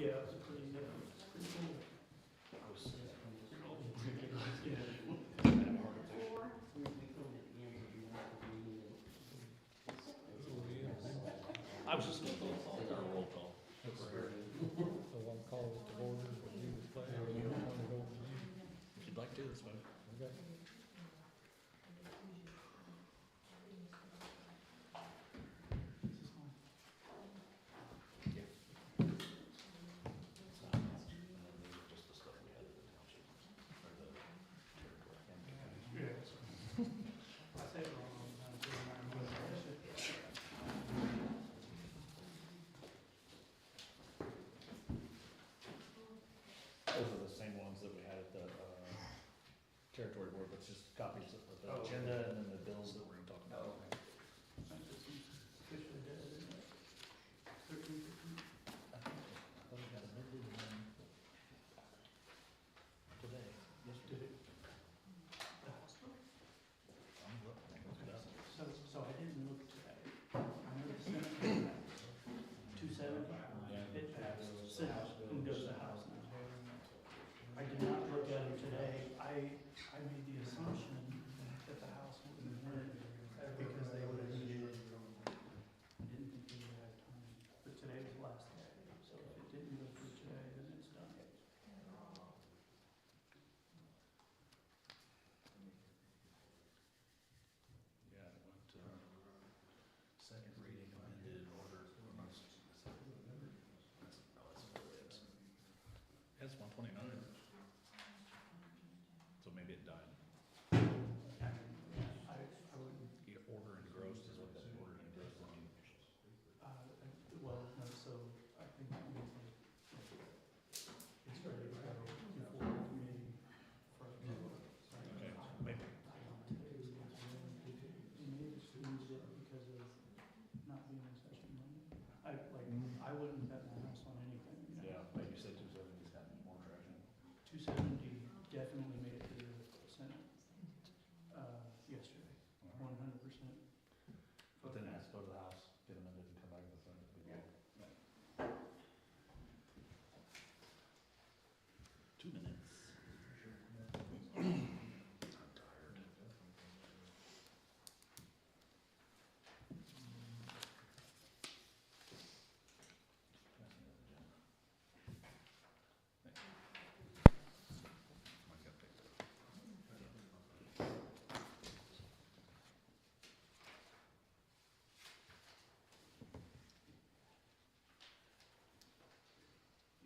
Yeah, it was pretty cool. I was just gonna go our roll call. So I'll call it to order, but you just play, or you want to go over to you. If you'd like to, that's fine. Okay. Just the stuff we had at the township, or the territory. I say it wrong all the time, so I'm not gonna- Those are the same ones that we had at the, territory board, but it's just copies of the Oh. agenda and then the bills that we're gonna talk about. Officially dead, isn't it? 13, 15? I thought we got amended one today, yesterday. Did it? The hospital? I'm looking, I can look it up. So I didn't look today. I know the Senate passed 270, it passed Senate and goes to House now. I did not look at it today. I made the assumption that the House wouldn't win because they would have needed, I didn't think we would have time. But today was the last day, so if it didn't go through today, then it's done. Yeah, it went to second reading, amended order. That's 129. So maybe it died. I wouldn't, Either order engrossed is what that order engrossed means. well, no, so I think it's ready to go before the committee for a vote. Okay, maybe. We may have changed it because of not being in session Monday. I wouldn't bet my house on anything, you know. Yeah, but you said 270's got more traction. 270 definitely made it to the Senate, yesterday, 100%. But then it has to go to the House, get amended and come back to the Senate. Yeah. 2 minutes. I'm tired.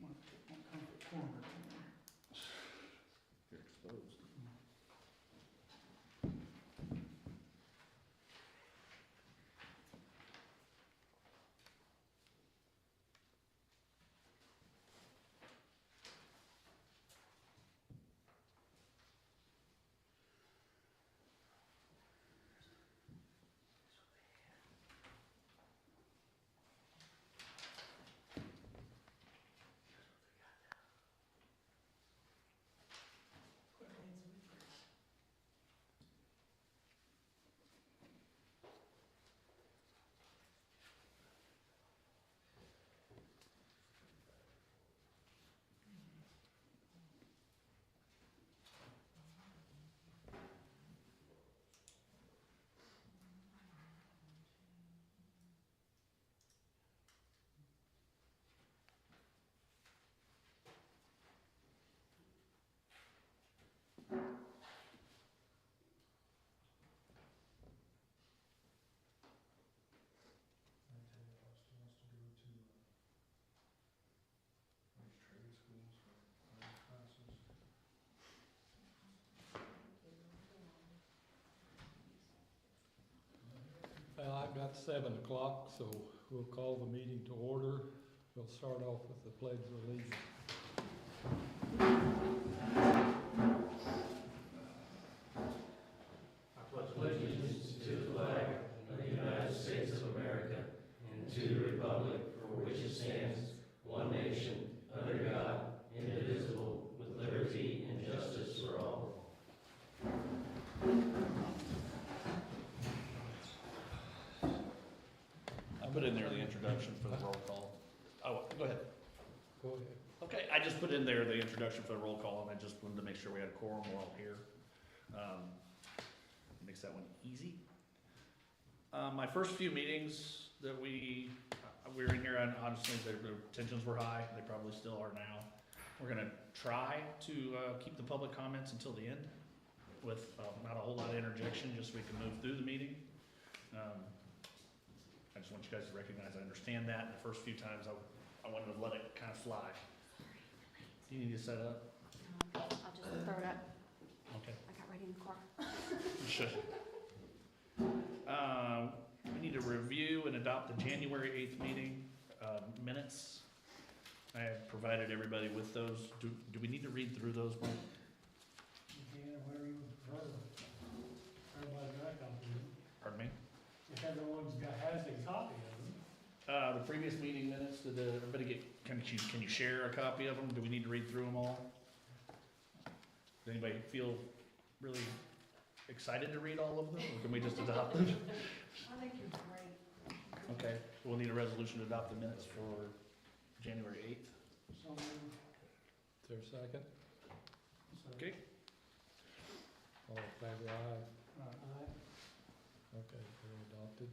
Want to get one comfort corner in there. You're exposed. Well, I've got 7 o'clock, so we'll call the meeting to order. We'll start off with the pledge of allegiance. I pledge allegiance to the flag of the United States of America and to the republic for which it stands, one nation, under God, indivisible, with liberty and justice for all. I put in there the introduction for the roll call. Oh, go ahead. Go ahead. just put in there the introduction for the roll call, and I just wanted to make sure we had a quorum, we're all here. Makes that one easy. My first few meetings that we were in here, and honestly, the tensions were high, they probably still are now. We're gonna try to keep the public comments until the end with not a whole lot of interjection, just so we can move through the meeting. I just want you guys to recognize I understand that. The first few times I wanted to let it kind of fly. Do you need to set up? I'll just throw it up. Okay. I got ready in the car. You should. We need to review and adopt the January 8th meeting minutes. I have provided everybody with those. Do we need to read through those, Mike? You can, whatever you prefer. Everybody's got a copy of them. Pardon me? If everyone's has a copy of them. The previous meeting minutes, did everybody get, can you share a copy of them? Do we need to read through them all? Does anybody feel really excited to read all of them, or can we just adopt them? I think you're great. Okay, we'll need a resolution to adopt the minutes for January 8th. So moved. Is there a second? Okay. All in favor, aye. Aye. Okay, they're adopted.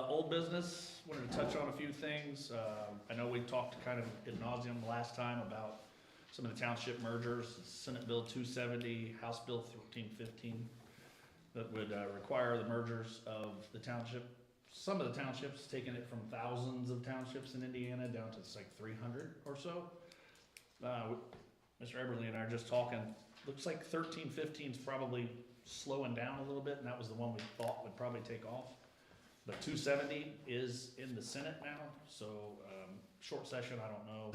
Old business, wanted to touch on a few things. I know we talked kind of ad nauseum last time about some of the township mergers, Senate Bill 270, House Bill 1315, that would require the mergers of the township. Some of the townships, taking it from thousands of townships in Indiana down to like 300 or so. Mr. Eberly and I are just talking, looks like 1315 is probably slowing down a little bit, and that was the one we thought would probably take off. But 270 is in the Senate now, so short session, I don't know.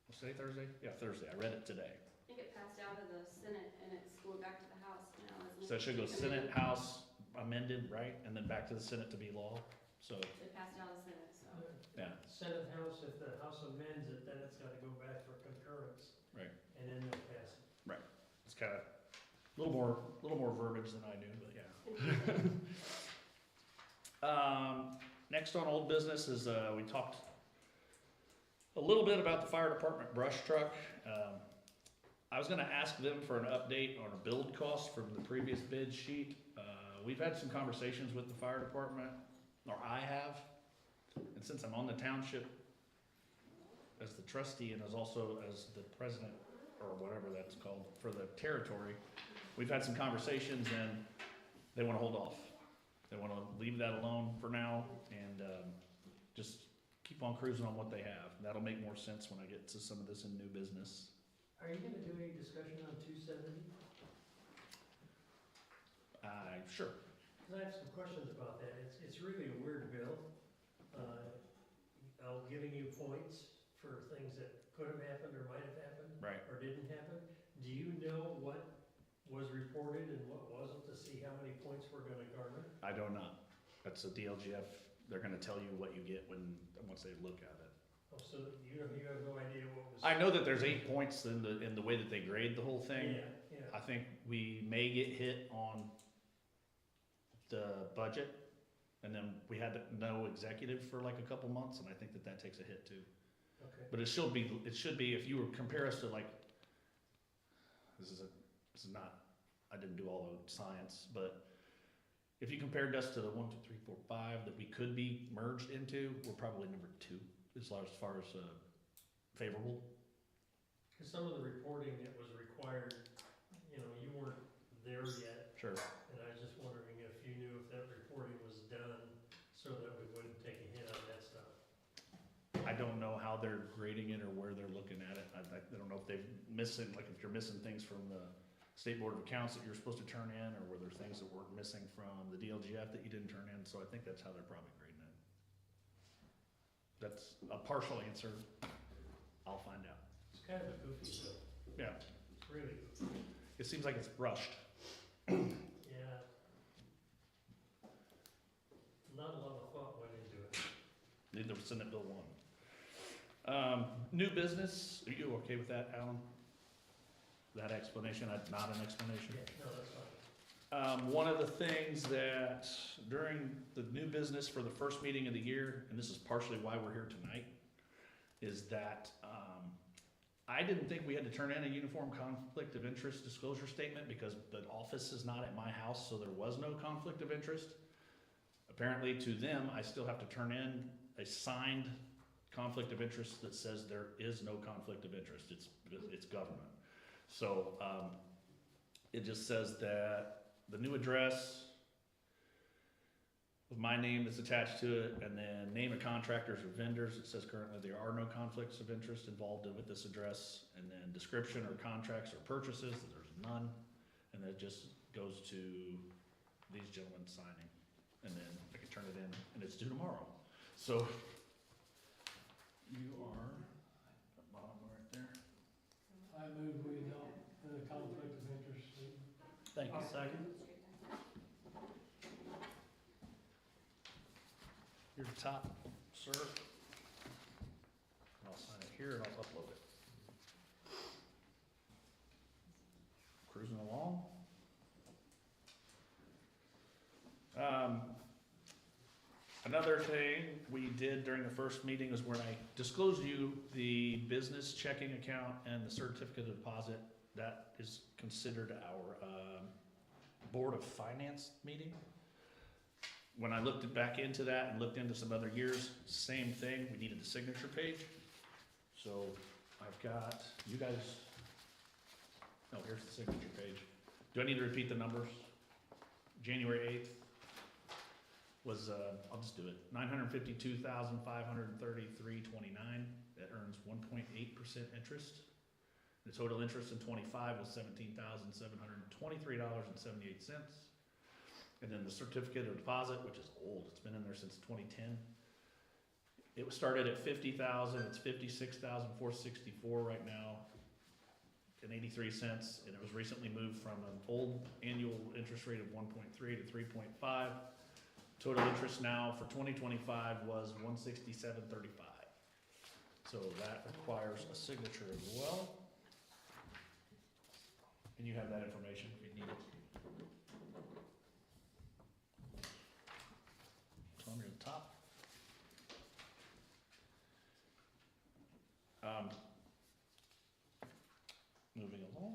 What's today, Thursday? Yeah, Thursday. I read it today. I think it passed out of the Senate and it's going back to the House now, isn't it? So it should go Senate, House amended, right? And then back to the Senate to be law. So, It passed out of the Senate, so. yeah, Senate House, if the House amends it, then it's gotta go back for concurrence. Right. And then they'll pass it. it's kind of a little more verbiage than I knew, but yeah. Next on old business is, we talked a little bit about the fire department brush truck. I was gonna ask them for an update on a build cost from the previous bid sheet. We've had some conversations with the fire department, or I have, and since I'm on the township as the trustee and as also as the president, or whatever that's called, for the territory, we've had some conversations and they wanna hold off. They wanna leave that alone for now and just keep on cruising on what they have. That'll make more sense when I get to some of this in new business. Are you gonna do any discussion on 270? Sure. Cause I have some questions about that. It's really a weird bill. Giving you points for things that could have happened or might have happened. Right. Or didn't happen. Do you know what was reported and what wasn't to see how many points we're gonna garner? I do not. That's a DLGF. They're gonna tell you what you get once they look at it. Oh, so you have no idea what was. I know that there's 8 points in the way that they grade the whole thing. Yeah. I think we may get hit on the budget, and then we had no executive for like a couple months, and I think that takes a hit too. Okay. But it should be, if you were compare us to like, this is not, I didn't do all the science, but if you compared us to the 1, 2, 3, 4, 5 that we could be merged into, we're probably number 2 as far as favorable. Cause some of the reporting that was required, you weren't there yet, Sure. and I was just wondering if you knew if that reporting was done so that we wouldn't take a hit on that stuff. I don't know how they're grading it or where they're looking at it. I don't know if they're missing, like if you're missing things from the State Board of Accounts that you're supposed to turn in, or were there things that were missing from the DLGF that you didn't turn in? So I think that's how they're probably grading it. That's a partial answer. I'll find out. It's kind of a goofy bill. Yeah, It's really goofy. it seems like it's rushed. Yeah. Not a lot of thought went into it. Neither was Senate Bill 1. New business, are you okay with that, Alan? That explanation, not an explanation? Yeah, no, that's fine. One of the things that during the new business for the first meeting of the year, and this is partially why we're here tonight, is that, I didn't think we had to turn in a uniform conflict of interest disclosure statement because the office is not at my house, so there was no conflict of interest. Apparently to them, I still have to turn in a signed conflict of interest that says there is no conflict of interest. It's government. So, it just says that the new address with my name that's attached to it, and then name of contractors or vendors. It says currently there are no conflicts of interest involved with this address, and then description or contracts or purchases, there's none. And then it just goes to these gentlemen signing, and then I can turn it in, and it's due tomorrow. So, you are at the bottom right there. I move we adopt the conflict of interest statement. Thank you. Second. Here at the top, sir. I'll sign it here and I'll upload it. Cruising along. Another thing we did during the first meeting is when I disclosed to you the business checking account and the certificate of deposit. That is considered our Board of Finance meeting. When I looked back into that and looked into some other years, same thing, we needed the signature page. So I've got, you guys, oh, here's the signature page. Do I need to repeat the numbers? January 8th was, I'll just do it, $952,533.29. That earns 1.8% interest. The total interest in 25 was $17,723.78. And then the certificate of deposit, which is old, it's been in there since 2010. It was started at 50,000, it's 56,464 right now, and 83 cents. And it was recently moved from an old annual interest rate of 1.3 to 3.5. Total interest now for 2025 was 167.35. So that requires a signature as well. And you have that information if you need it. So under the top. Moving along.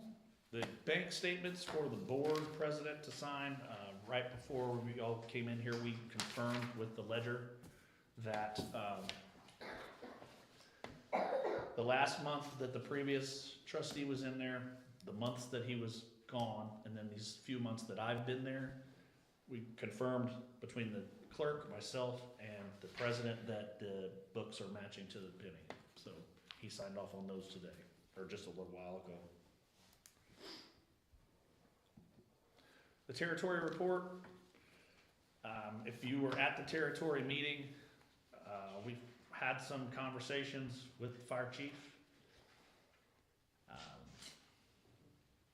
The bank statements for the board president to sign, right before we all came in here, we confirmed with the ledger that, the last month that the previous trustee was in there, the months that he was gone, and then these few months that I've been there, we confirmed between the clerk, myself, and the president that the books are matching to the penny. So he signed off on those today, or just a little while ago. The territory report, if you were at the territory meeting, we've had some conversations with the fire chief.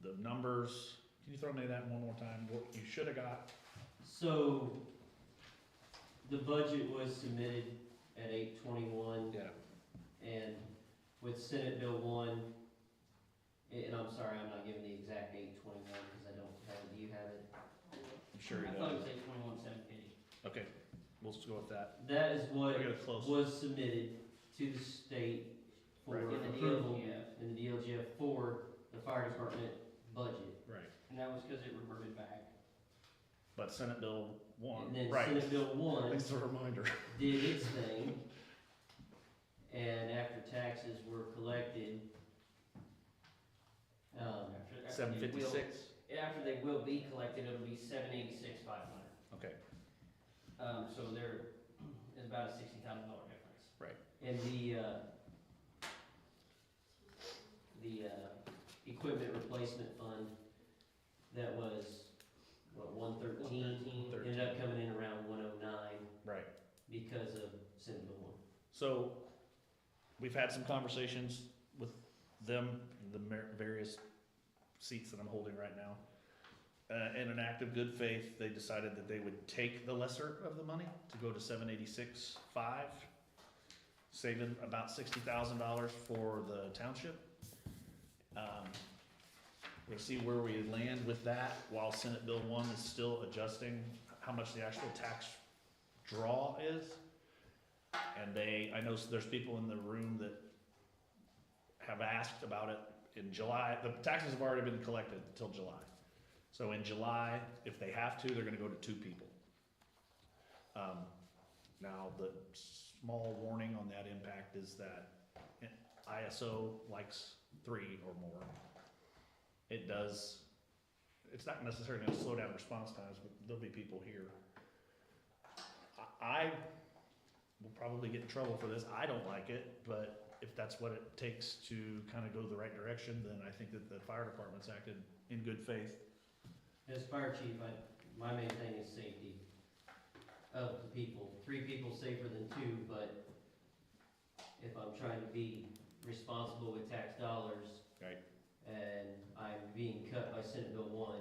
The numbers, can you throw me that one more time, what you should have got? So, the budget was submitted at 8/21, Yeah. and with Senate Bill 1, and I'm sorry, I'm not giving the exact 8/21 because I don't have it. Do you have it? I'm sure he I thought it does. was 8/21/750. Okay, we'll just go with that. That is what We got it close. was submitted to the state for Right. approval in the DLGF for the fire department budget. Right, And that was because it reverted back. but Senate Bill 1, And then right. Senate Bill 1 Thanks for the reminder. did its thing, and after taxes were collected, After they 756, will- After they will be collected, it'll be 786,500. okay, So there is about a $60,000 difference. right. and the equipment replacement fund, that was, what, 113, ended up coming in around 109 Right. because of Senate Bill 1. So, we've had some conversations with them, the various seats that I'm holding right now. In an act of good faith, they decided that they would take the lesser of the money to go to 786.5, saving about $60,000 for the township. We'll see where we land with that while Senate Bill 1 is still adjusting how much the actual tax draw is. And I know there's people in the room that have asked about it in July. The taxes have already been collected until July. So in July, if they have to, they're gonna go to 2 people. Now, the small warning on that impact is that ISO likes 3 or more. It's not necessarily gonna slow down response times, but there'll be people here. I will probably get in trouble for this. I don't like it, but if that's what it takes to kind of go the right direction, then I think that the fire department's acted in good faith. As fire chief, my main thing is safety of the people. 3 people safer than 2, but if I'm trying to be responsible with tax dollars. Right. And I'm being cut by Senate Bill 1,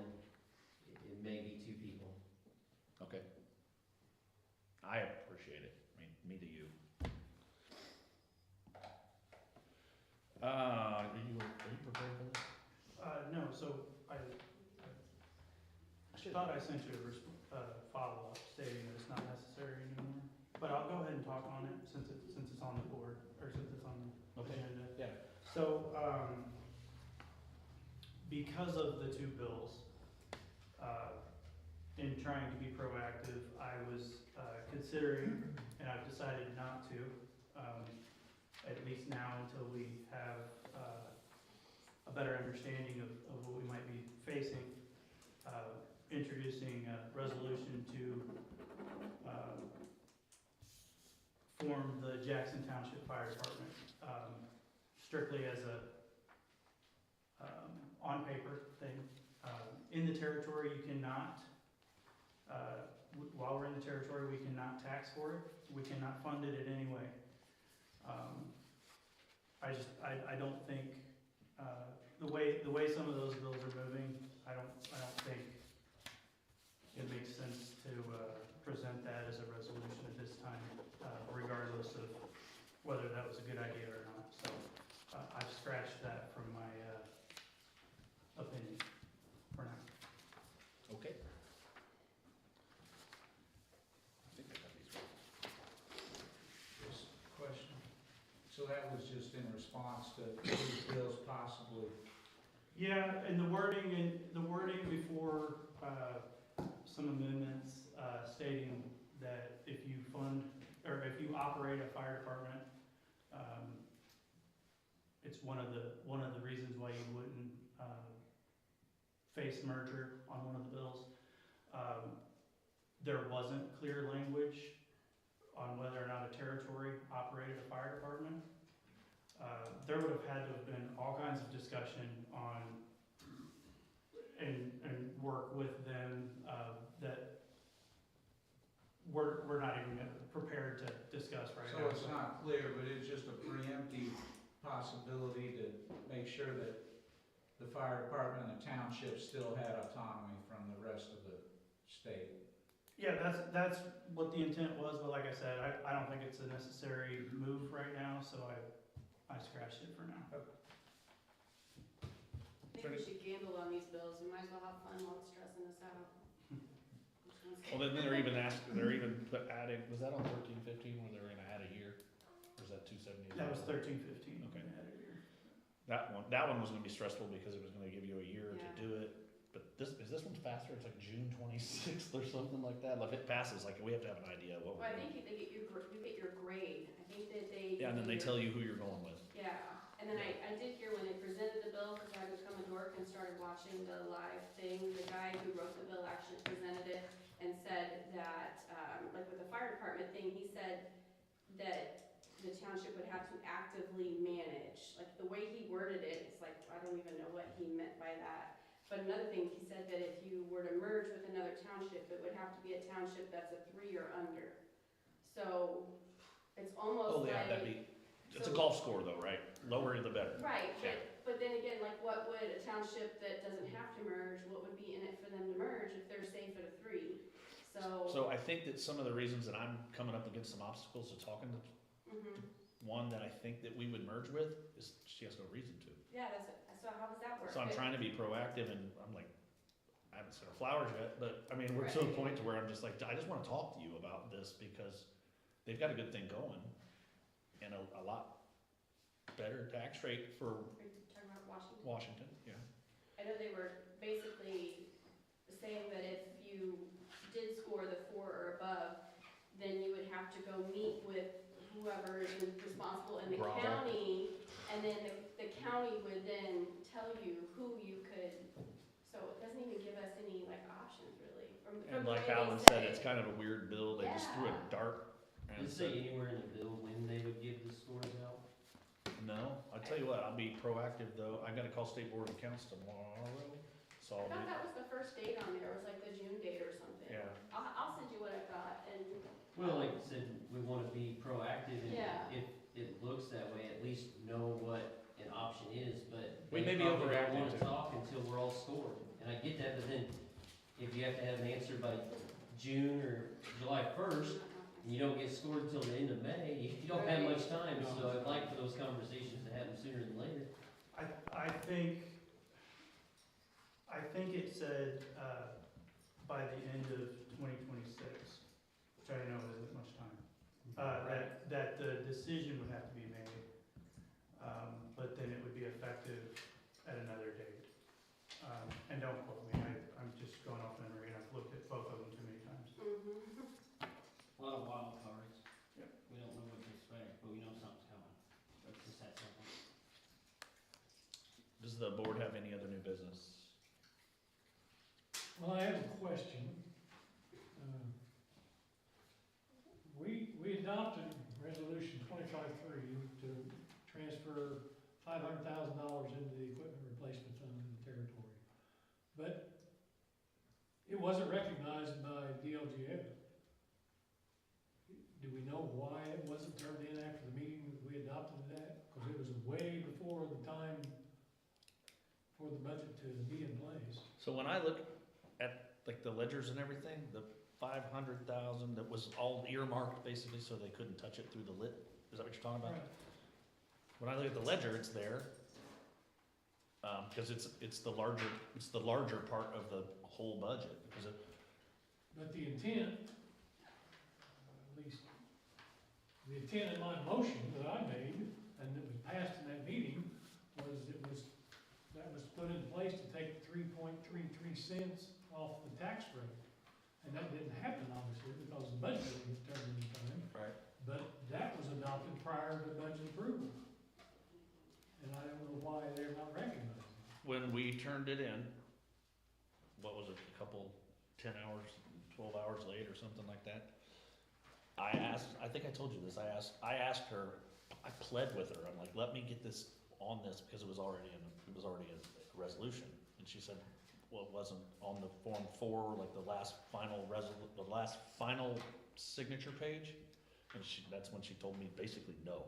it may be 2 people. Okay. I appreciate it. I mean, me to you. Are you prepared for this? No, so I thought I sent you a follow-up stating that it's not necessary anymore. But I'll go ahead and talk on it since it's on the board, or since it's on the agenda. Yeah. So, because of the 2 bills, in trying to be proactive, I was considering, and I've decided not to, at least now until we have a better understanding of what we might be facing, introducing a resolution to form the Jackson Township Fire Department, strictly as a on paper thing. In the territory, you cannot, while we're in the territory, we cannot tax for it. We cannot fund it in any way. I don't think, the way some of those bills are moving, I don't think it makes sense to present that as a resolution at this time, regardless of whether that was a good idea or not. So I've scratched that from my opinion for now. Okay. I think I got these right. Just a question. So that was just in response to these bills possibly? Yeah, and the wording before some amendments stating that if you fund, or if you operate a fire department, it's one of the reasons why you wouldn't face merger on one of the bills. There wasn't clear language on whether or not a territory operated a fire department. There would have had to have been all kinds of discussion on, and work with them, that we're not even prepared to discuss right now. So it's not clear, but it's just a preemptive possibility to make sure that the fire department and the township still had autonomy from the rest of the state. Yeah, that's what the intent was, but like I said, I don't think it's a necessary move right now, so I scratched it for now. I think we should gamble on these bills, we might as well have fun while it's stressing us out. Well, then they're even adding, was that on 1315 where they were gonna add a year? Or is that 270? That was 13-15. Okay. Added here. That one was gonna be stressful because it was gonna give you a year to do it. But this one's faster? It's like June 26th or something like that. Like, if it passes, like, we have to have an idea of what Well, we're I doing. think you get your grade, I think that they. Yeah, and then they tell you who you're going with. Yeah, and then I did hear when they presented the bill, because I was coming to work and started watching the live thing, the guy who wrote the bill actually presented it and said that, like with the fire department thing, he said that the township would have to actively manage, like the way he worded it, it's like, I don't even know what he meant by that. But another thing, he said that if you were to merge with another township, it would have to be a township that's a 3 or under. So it's almost like. That'd be, it's a golf score though, right? Lower the better. Right, Yeah. but then again, like what would a township that doesn't have to merge, what would be in it for them to merge if they're safe at a 3? So I think that some of the reasons that I'm coming up against some obstacles to talking to Mhm. one that I think that we would merge with is she has no reason to. Yeah, so how does that work? So I'm trying to be proactive and I'm like, I haven't sent her flowers yet, but I mean, we're to a point to where I'm just like, I just wanna talk to you about this because they've got a good thing going. and a lot better tax rate for Are you talking about Washington? Washington, yeah. I know they were basically saying that if you did score the 4 or above, then you would have to go meet with whoever is responsible in the Bravo. county, and then the county would then tell you who you could, so it doesn't even give us any like options really. From And the like way they Alan said said, it. it's kind of a weird bill, they just threw a Yeah. dart and Does it say said, anywhere in the bill when they would give the scores out? no, I'll tell you what, I'll be proactive though, I gotta call State Board of Accounts tomorrow, so I I'll thought be, that was the first date on there, it was like the June date or something. yeah. I'll send you what I got, and. Well, like I said, we wanna be proactive, and Yeah. if it looks that way, at least know what an option is, but We they may be probably don't overreacting wanna too. talk until we're all scored, and I get that, but then if you have to have an answer by June or July first, and you don't get scored until the end of May, you don't have much time, so I'd like for those conversations to happen sooner than later. I think it said, by the end of 2026, which I know isn't much time. That the decision would have to be made, but then it would be effective at another date. And don't quote me, I'm just going off memory, and I've looked at both of them too many times. Mhm. A lot of wild cards. Yep. We don't know what to expect, but we know something's coming. That's just that simple. Does the board have any other new business? Well, I have a question. We adopted resolution 25-3 to transfer $500,000 into the equipment replacement fund in the territory. But it wasn't recognized by DLGF. Do we know why it wasn't turned in after the meeting that we adopted that? Because it was way before the time for the budget to be in place. So when I look at like the ledgers and everything, the 500,000 that was all earmarked basically so they couldn't touch it through the lid, is that what you're talking about? Right. When I look at the ledger, it's there, because it's the larger part of the whole budget, because it, But the intent, at least, the intent in my motion that I made, and that was passed in that meeting, that was put in place to take 3.33 cents off the tax rate. And that didn't happen, obviously, because the budget didn't get turned in time, right? but that was adopted prior to budget approval. And I don't know why they're not recognizing it. When we turned it in, what was it, a couple, 10 hours, 12 hours late or something like that? I think I told you this, I asked her, I pled with her, I'm like, let me get this on this, because it was already a resolution. And she said, well, it wasn't on the Form 4, like the last final signature page, and that's when she told me basically no.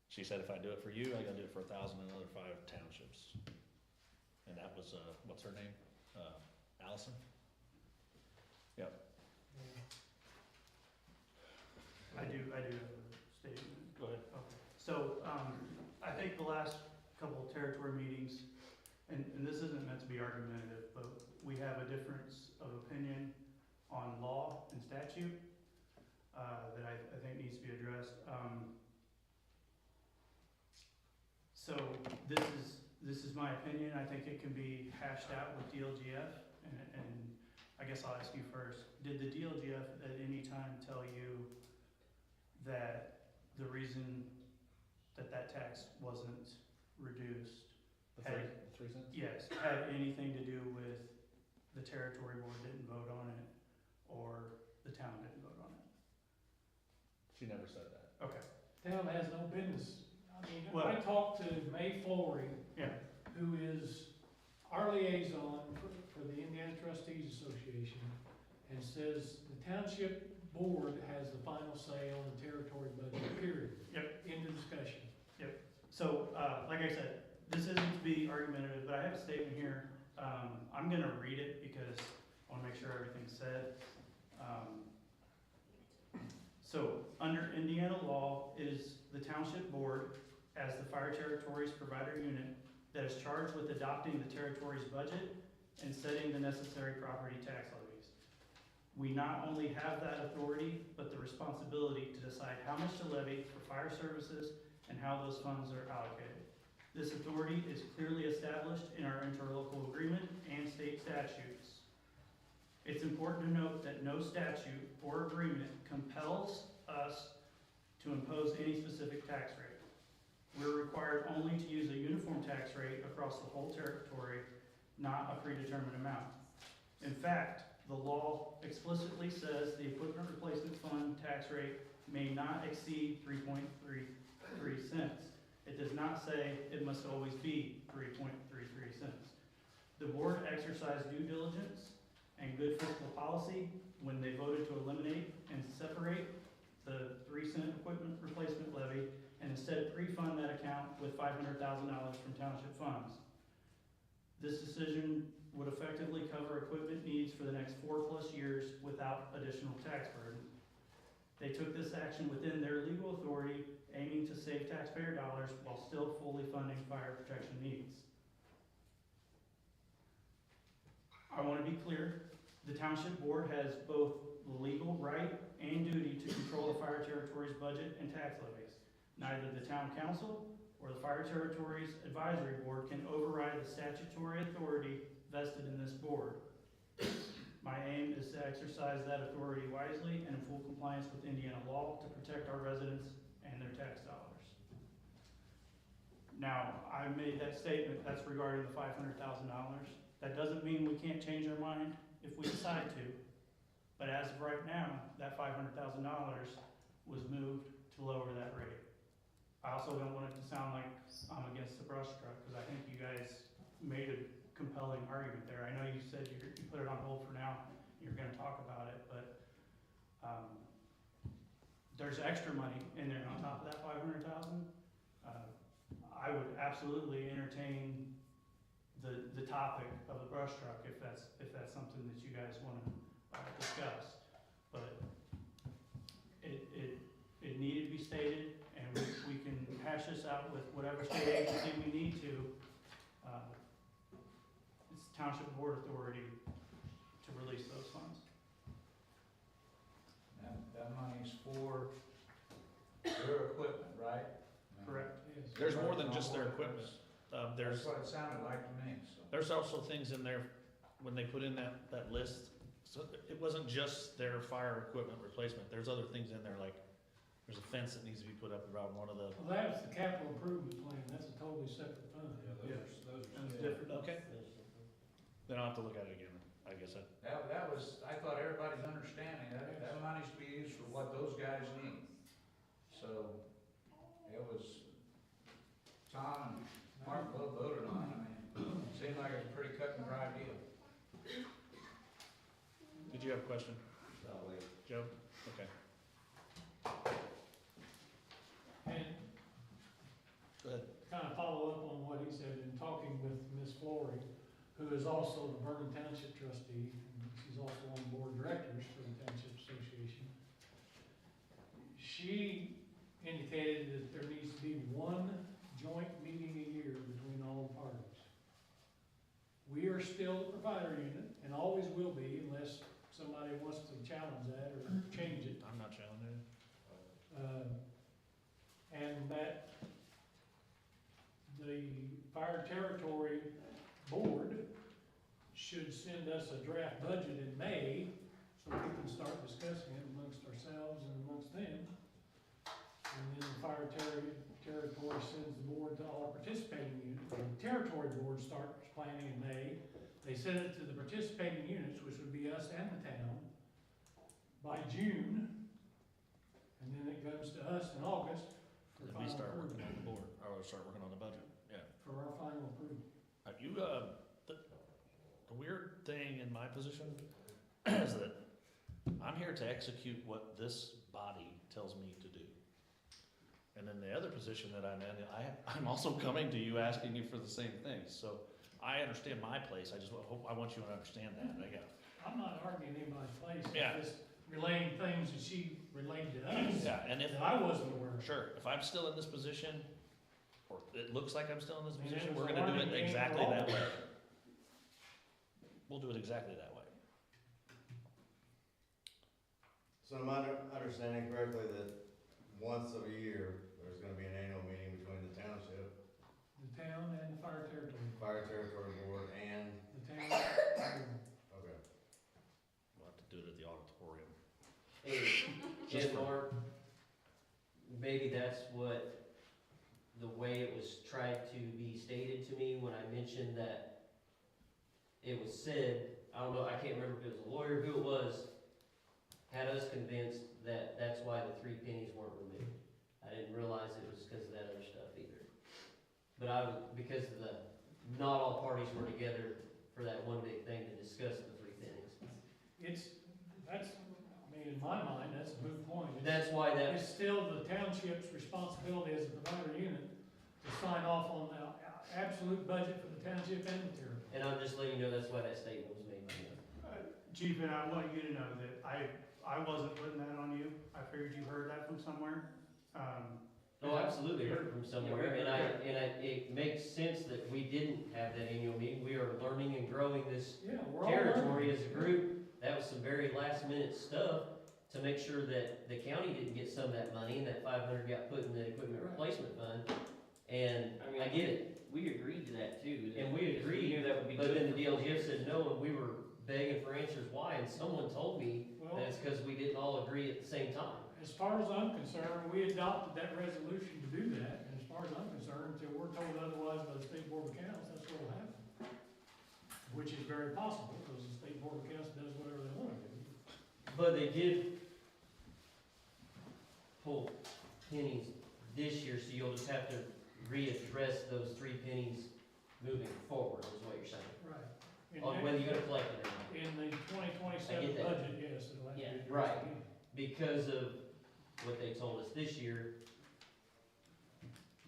She said, if I do it for you, I gotta do it for 1,000 and another 5 townships. And that was, what's her name? Allison? Yep. I do have a statement. Go ahead. Okay. So, I think the last couple of territory meetings, and this isn't meant to be argumentative, but we have a difference of opinion on law and statute, that I think needs to be addressed. So this is my opinion, I think it can be hashed out with DLGF, and I guess I'll ask you first. Did the DLGF at any time tell you that the reason that tax wasn't reduced The had, 3 cents? yes, had anything to do with the territory board didn't vote on it, or the town didn't vote on it? She never said that. Okay. Town has no business. I mean, Well- I talked to May Flory, Yeah. who is our liaison for the Indiana Trustees Association, and says the township board has the final say on the territory budget, period. Yep. End of discussion. So, like I said, this isn't to be argumentative, but I have a statement here. I'm gonna read it because I wanna make sure everything's said. So, under Indiana law, it is the township board, as the fire territories provider unit, that is charged with adopting the territory's budget and setting the necessary property tax levies. We not only have that authority, but the responsibility to decide how much to levy for fire services and how those funds are allocated. This authority is clearly established in our interlocal agreement and state statutes. It's important to note that no statute or agreement compels us to impose any specific tax rate. We're required only to use a uniform tax rate across the whole territory, not a predetermined amount. In fact, the law explicitly says the equipment replacement fund tax rate may not exceed 3.33 cents. It does not say it must always be 3.33 cents. The board exercised due diligence and good fiscal policy when they voted to eliminate and separate the 3-cent equipment replacement levy and instead pre-fund that account with $500,000 from township funds. This decision would effectively cover equipment needs for the next 4+ years without additional tax burden. They took this action within their legal authority, aiming to save taxpayer dollars while still fully funding fire protection needs. I want to be clear, the township board has both the legal right and duty to control the fire territory's budget and tax levies. Neither the town council or the fire territory's advisory board can override the statutory authority vested in this board. My aim is to exercise that authority wisely and in full compliance with Indiana law to protect our residents and their tax dollars. Now, I made that statement, that's regarding the $500,000. That doesn't mean we can't change our mind if we decide to, but as of right now, that $500,000 was moved to lower that rate. I also don't want it to sound like I'm against the brush truck, because I think you guys made a compelling argument there. I know you said you put it on hold for now, you're gonna talk about it, but there's extra money in there on top of that $500,000. I would absolutely entertain the topic of the brush truck if that's something that you guys want to discuss. But it needed to be stated, and we can hash this out with whatever state agency we need to. It's township board authority to release those funds. That money's for their equipment, right? Correct. Yes. There's more than just their equipment. That's what it sounded like to me, so. There's also things in there, when they put in that list, so it wasn't just their fire equipment replacement, there's other things in there, like, there's a fence that needs to be put up around one of the, Well, that's the capital improvement plan, that's a totally separate fund. those That's different. okay, then I'll have to look at it again, I guess. That was, I thought everybody's understanding, that money's to be used for what those guys need. So, it was, Tom and Mark both voted on it, I mean, it seemed like it was a pretty cut and dry deal. Did you have a question, No, wait. Joe? Okay. And Go ahead. kind of follow up on what he said, in talking with Ms. Flory, who is also the Vernon Township trustee, and she's also on the board of directors for the Township Association. She indicated that there needs to be one joint meeting a year between all the parties. We are still the provider unit, and always will be unless somebody wants to challenge that or change it. I'm not challenging. And that the fire territory board should send us a draft budget in May, so we can start discussing it amongst ourselves and amongst them. And then the fire territory sends the board to all participating units. The territory board starts planning in May. They send it to the participating units, which would be us and the town, by June. And then it goes to us in August for Then we final start working approval. on the board, or start working on the budget, yeah. For our final approval. The weird thing in my position is that I'm here to execute what this body tells me to do. And then the other position that I'm in, I'm also coming to you asking you for the same things. So I understand my place, I want you to understand that, I'm not arguing anybody's place, Yeah. I'm just relaying things that she relayed to us. Yeah, and if, That I wasn't aware of. sure, if I'm still in this position, or it looks like I'm still in this And position, it we're was a gonna do learning it game for exactly all that of way. us. We'll do it exactly that way. So am I understanding correctly that once a year, there's gonna be an annual meeting between the township, The town and the fire territory, fire territory board, and, the town, okay. We'll have to do it at the auditorium. And Mark, maybe that's what, the way it was tried to be stated to me when I mentioned that it was said, I don't know, I can't remember if it was a lawyer, who it was, had us convinced that that's why the 3 pennies weren't removed. I didn't realize it was because of that other stuff either. But because not all parties were together for that one big thing to discuss the 3 pennies. that's, I mean, in my mind, that's a moot point. That's why It's still the township's responsibility as a provider unit to sign off on the absolute budget for the township and the territory. and I'm just letting you know that's why that statement was made by him. Chief, and I want you to know that I wasn't putting that on you. I figured you heard that from somewhere. Oh, absolutely, heard it from somewhere, and it makes sense that we didn't have that annual meeting. We are learning and growing this Yeah, we're all learning. territory as a group. That was some very last minute stuff to make sure that the county didn't get some of that money, and that 500 got put in the equipment replacement fund. And mean, I get it, We agreed to that too. and we Because agreed, knew that would be but then the difficult. DLGF said no, and we were begging for answers why, and someone told me Well, that it's because we didn't all agree at the same time. as far as I'm concerned, we adopted that resolution to do that, and as far as I'm concerned, until we're told otherwise by the State Board of Accounts, that's what will happen. Which is very possible, because the State Board of Accounts does whatever they want to do. But they did pull pennies this year, so you'll just have to readdress those 3 pennies moving forward, is what you're saying. Right. On whether you're gonna collect it or not. In the twenty I twenty-seven get that. budget, yes, it'll have to be Yeah, addressed right. again. Because of what they told us this year,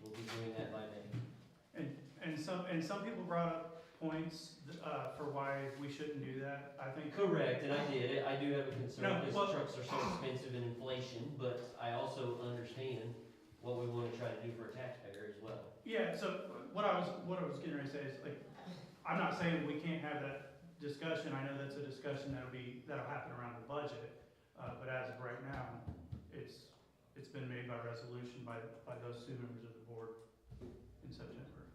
we'll be doing that by May. And some people brought up points, for why we shouldn't do that. I think. Correct, and I did, I do have a concern, No, because well- trucks are so expensive in inflation, but I also understand what we wanna try to do for a taxpayer as well. Yeah, so what I was getting ready to say is, like, I'm not saying we can't have that discussion. I know that's a discussion that'll happen around the budget. But as of right now, it's been made by resolution by those 2 members of the board in September.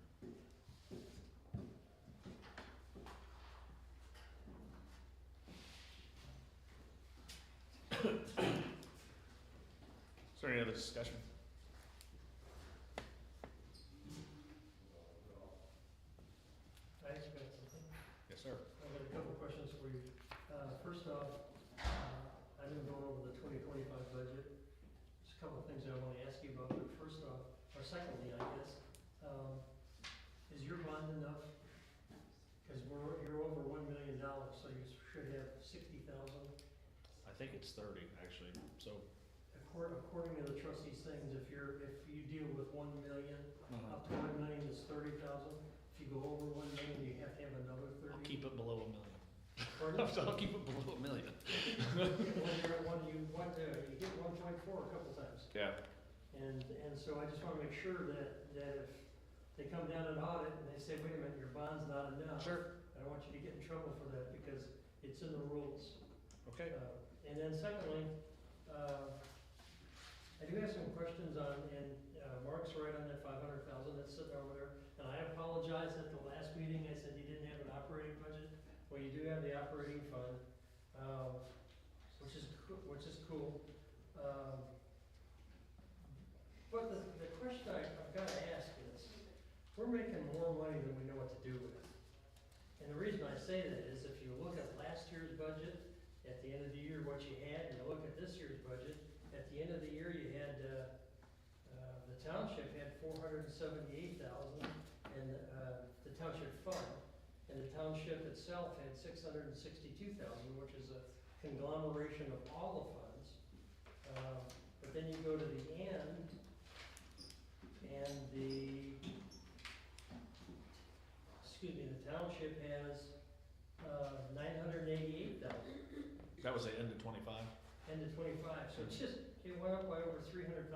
Is there any other discussion? I expect something. Yes, sir. I've got a couple of questions for you. First off, I've been going over the 2025 budget. There's a couple of things I want to ask you about, but first off, or secondly, I guess, is your bond enough? Because you're over $1 million, so you should have 60,000. I think it's 30, actually, so. According to the trustees' things, if you deal with 1 million, up to 1 million is 30,000. If you go over 1 million, you have to have another 30. I'll keep it below $1 million. Pardon? I'll keep it below $1 million. When you're at one, you hit 1.4 a couple times. Yeah. And so I just wanna make sure that if they come down and audit and they say, wait a minute, your bond's not enough. Sure. I don't want you to get in trouble for that because it's in the rules. Okay. And then secondly, I do have some questions on, and Mark's right on that 500,000 that's sitting over there. And I apologize at the last meeting, I said you didn't have an operating budget. Well, you do have the operating fund, which is cool. But the question I've gotta ask is, we're making more money than we know what to do with. And the reason I say that is if you look at last year's budget, at the end of the year, what you had, and you look at this year's budget, at the end of the year, you had, the township had 478,000, and, the township fund, and the township itself had 662,000, which is a conglomeration of all the funds. But then you go to the end, and the township has, 988,000. That was the end of 25. End of 25, so it went up by over $300,000.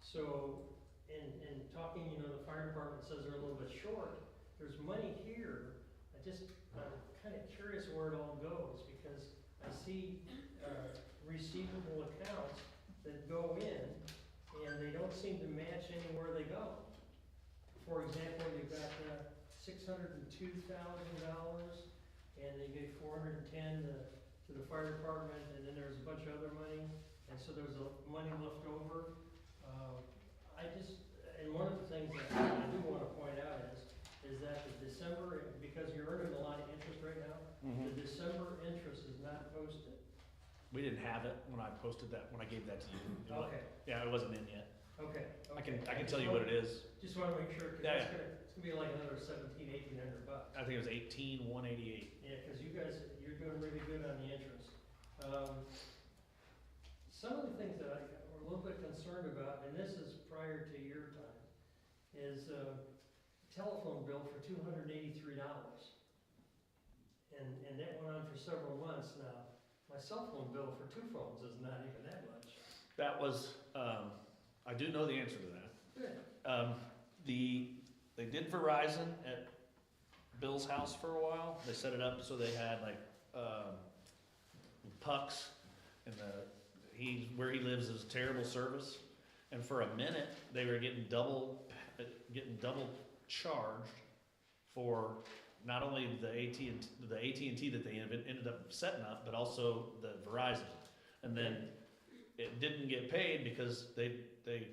So, in talking, the fire department says they're a little bit short, there's money here, I'm kind of curious where it all goes, because I see, receivable accounts that go in, and they don't seem to match anywhere they go. For example, you've got $602,000, and they gave $410 to the fire department, and then there's a bunch of other money, and so there's money left over. And one of the things that I do wanna point out is that the December, because you're earning a lot of interest right now, the December interest is not posted. We didn't have it when I posted that, when I gave that to you. It wa- Okay, Yeah, it wasn't in yet. okay. I can tell you what it is. Just wanna make sure, cause Yeah, it's gonna be like another $1,700-1,800. I think it was 18,188. Yeah, cause you guys, you're doing really good on the interest. Some of the things that we're a little bit concerned about, and this is prior to your time, is telephone bill for $283. And that went on for several months now. My cell phone bill for 2 phones is not even that much. That was, I do know the answer to that. Good. They did Verizon at Bill's house for a while. They set it up so they had like, pucks, and where he lives is terrible service. And for a minute, they were getting double charged for not only the AT&T that they ended up setting up, but also the Verizon. And then it didn't get paid because they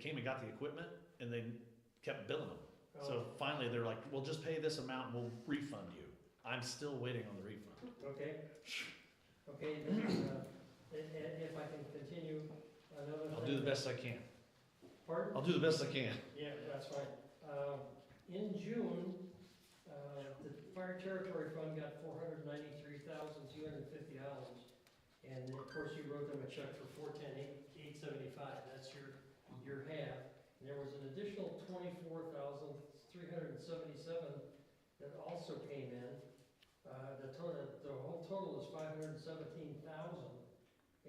came and got the equipment and they kept billing them. So finally they're like, well, just pay this amount and we'll refund you. I'm still waiting on the refund. Okay. Okay, then, if I can continue another thing. I'll do the best I can. Pardon? I'll do the best I can. Yeah, that's fine. In June, the fire territory fund got $493,250. And then, of course, you wrote them a check for $410,875. That's your half. And there was an additional $24,377 that also came in. The whole total is $517,000.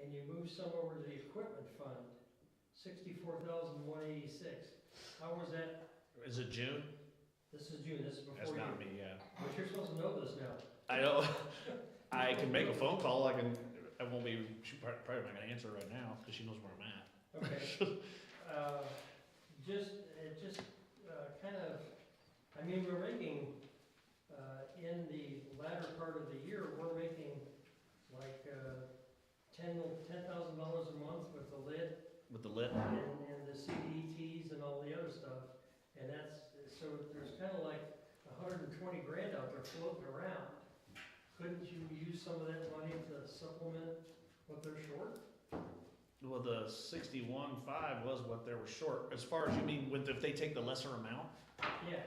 And you moved some over to the equipment fund, $64,186. How was that? Is it June? This is June, this is before That's you. not me, yeah. But you're supposed to know this now. I know. I can make a phone call. I won't be, she probably not gonna answer right now because she knows where I'm at. Okay. Kind of, I mean, we're making, in the latter part of the year, we're making like $10,000 a month with the lid With the lit. and the CDTs and all the other stuff. And so there's kind of like 120 grand out there floating around. Couldn't you use some of that money to supplement what they're short? Well, the 61.5 was what they were short. As far as you mean if they take the lesser amount? Yeah.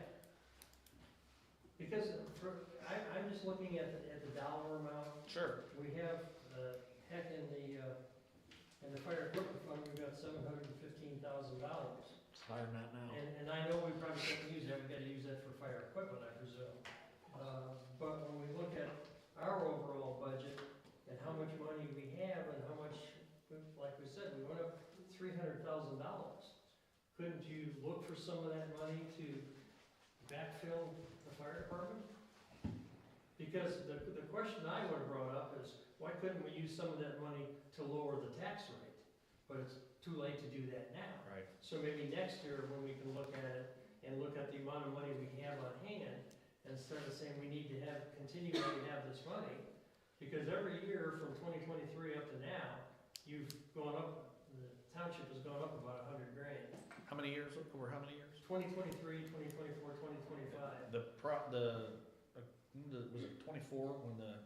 Because I'm just looking at the dollar amount. Sure. We have, heck, in the fire equipment fund, we've got $715,000. It's higher than that now. And I know we probably can't use that, we gotta use that for fire equipment, I presume. But when we look at our overall budget and how much money we have and how much, like we said, we went up $300,000. Couldn't you look for some of that money to backfill the fire department? Because the question I would have brought up is, why couldn't we use some of that money to lower the tax rate? But it's too late to do that now. Right. So maybe next year, when we can look at it and look at the amount of money we have on hand, instead of saying we need to continue to have this money, because every year from 2023 up to now, you've gone up, the township has gone up about 100 grand. How many years? Over how many years? 2023, 2024, 2025. Was it 24 when the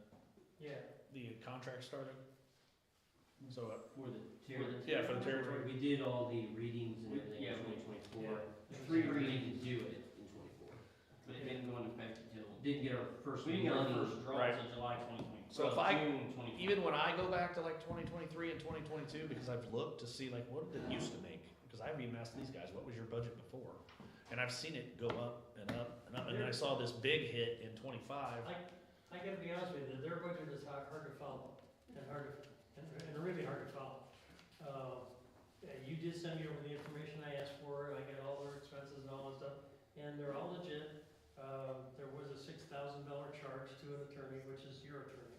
contract started? For So the territory. yeah, for the territory. We did all the readings and everything Yeah, in 2024. Yeah. The 3 readings do it in 24. But it didn't go into effect until, Didn't get our first we didn't get our money. first draw Right. until July 2020. So if I- June 2020. Even when I go back to like 2023 and 2022, because I've looked to see like what did it used to make? Because I've even asked these guys, what was your budget before? And I've seen it go up and up and up. And then I saw this big hit in 25. I gotta be honest with you, their budget is hard to follow and really hard to follow. You did send me over the information I asked for, I got all their expenses and all that stuff, and they're all legit. There was a $6,000 charge to an attorney, which is your attorney,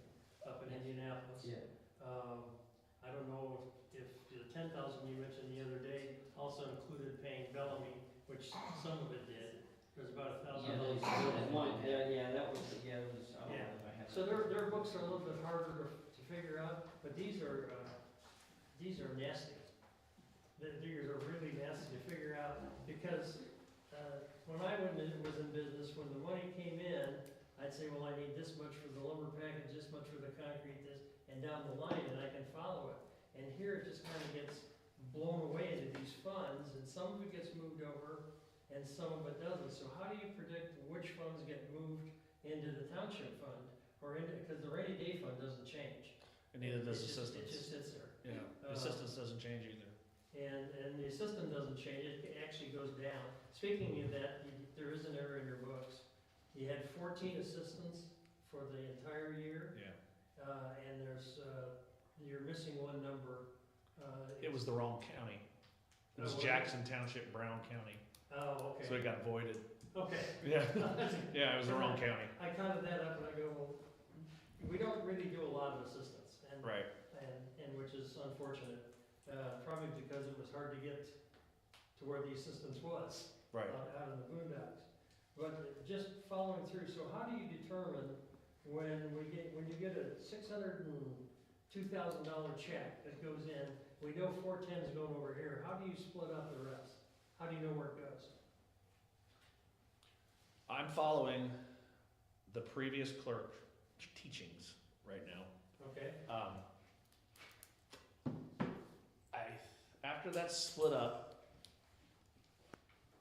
up in Indianapolis. Yeah. I don't know also included paying Bellamy, which some of it did. There's about Yeah, $1,000. that one, that was, I don't know Yeah. if I have. So their books are a little bit harder to figure out, but these are nasty. These are really nasty to figure out, because when I was in business, when the money came in, I'd say, well, I need this much for the lumber package, this much for the concrete, this, and down the line, and I can follow it. And here it just kind of gets blown away into these funds, and some of it gets moved over, and some of it doesn't. So how do you predict which funds get moved into the township fund, or into, because the rainy day fund doesn't change. And neither does It assistance. just sits there. Yeah, the assistance doesn't change either. And the system doesn't change, it actually goes down. Speaking of that, there is an error in your books. You had 14 assistants for the entire year, Yeah. and you're missing one number. It was the wrong county. It was Oh, was it? Jackson Township, Brown County, Oh, so okay. it got voided. Okay. Yeah, yeah, it was the wrong county. I counted that up and I go, well, we don't really do a lot of assistance, and Right. and which is unfortunate, probably because it was hard to get to where the assistance was. Right. Out in the boondocks. But just following through, so how do you determine when you get a $602,000 check that goes in, we know 410's going over here, how do you split up the rest? How do you know where it goes? I'm following the previous clerk teachings right now. Okay? After that's split up,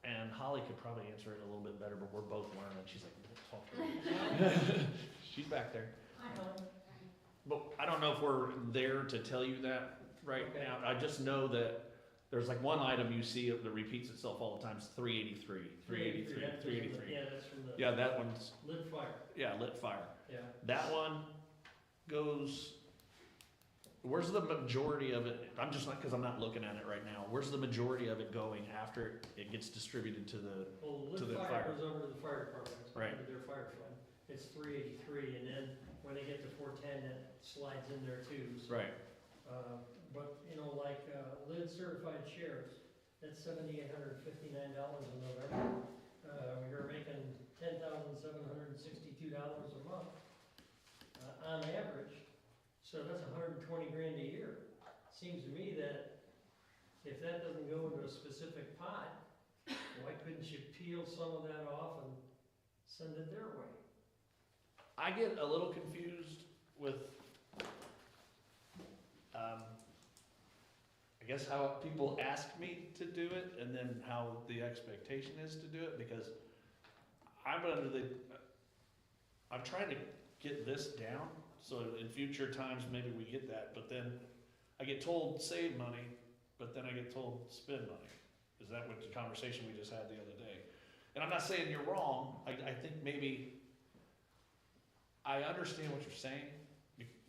and Holly could probably answer it a little bit better, but we're both learning. She's like, talk to me. She's back there. But I don't know if we're there to tell you that right Okay. now. I just know that there's like one item you see that repeats itself all the time. It's 383, 383, 383. Yeah, that's from the. Yeah, that one's, Lit fire, yeah, lit fire. yeah. That one goes, where's the majority of it? I'm just not, because I'm not looking at it right now. Where's the majority of it going after it gets distributed to the, Well, To the lit fire. fire goes over to the fire department, Right. under their fire fund. It's 383, and then when they get to 410, that slides in there too. So, right, But, you know, like, lid certified shares, that's $7,859 in November. We were making $10,762 a month, on average, so that's 120 grand a year. Seems to me that if that doesn't go into a specific pot, why couldn't you peel some of that off and send it their way? I get a little confused with, I guess how people ask me to do it, and then how the expectation is to do it, because I'm trying to get this down, so in future times, maybe we get that, but then I get told save money, but then I get told spend money. Is that what the conversation we just had the other day? And I'm not saying you're wrong, I think maybe, I understand what you're saying,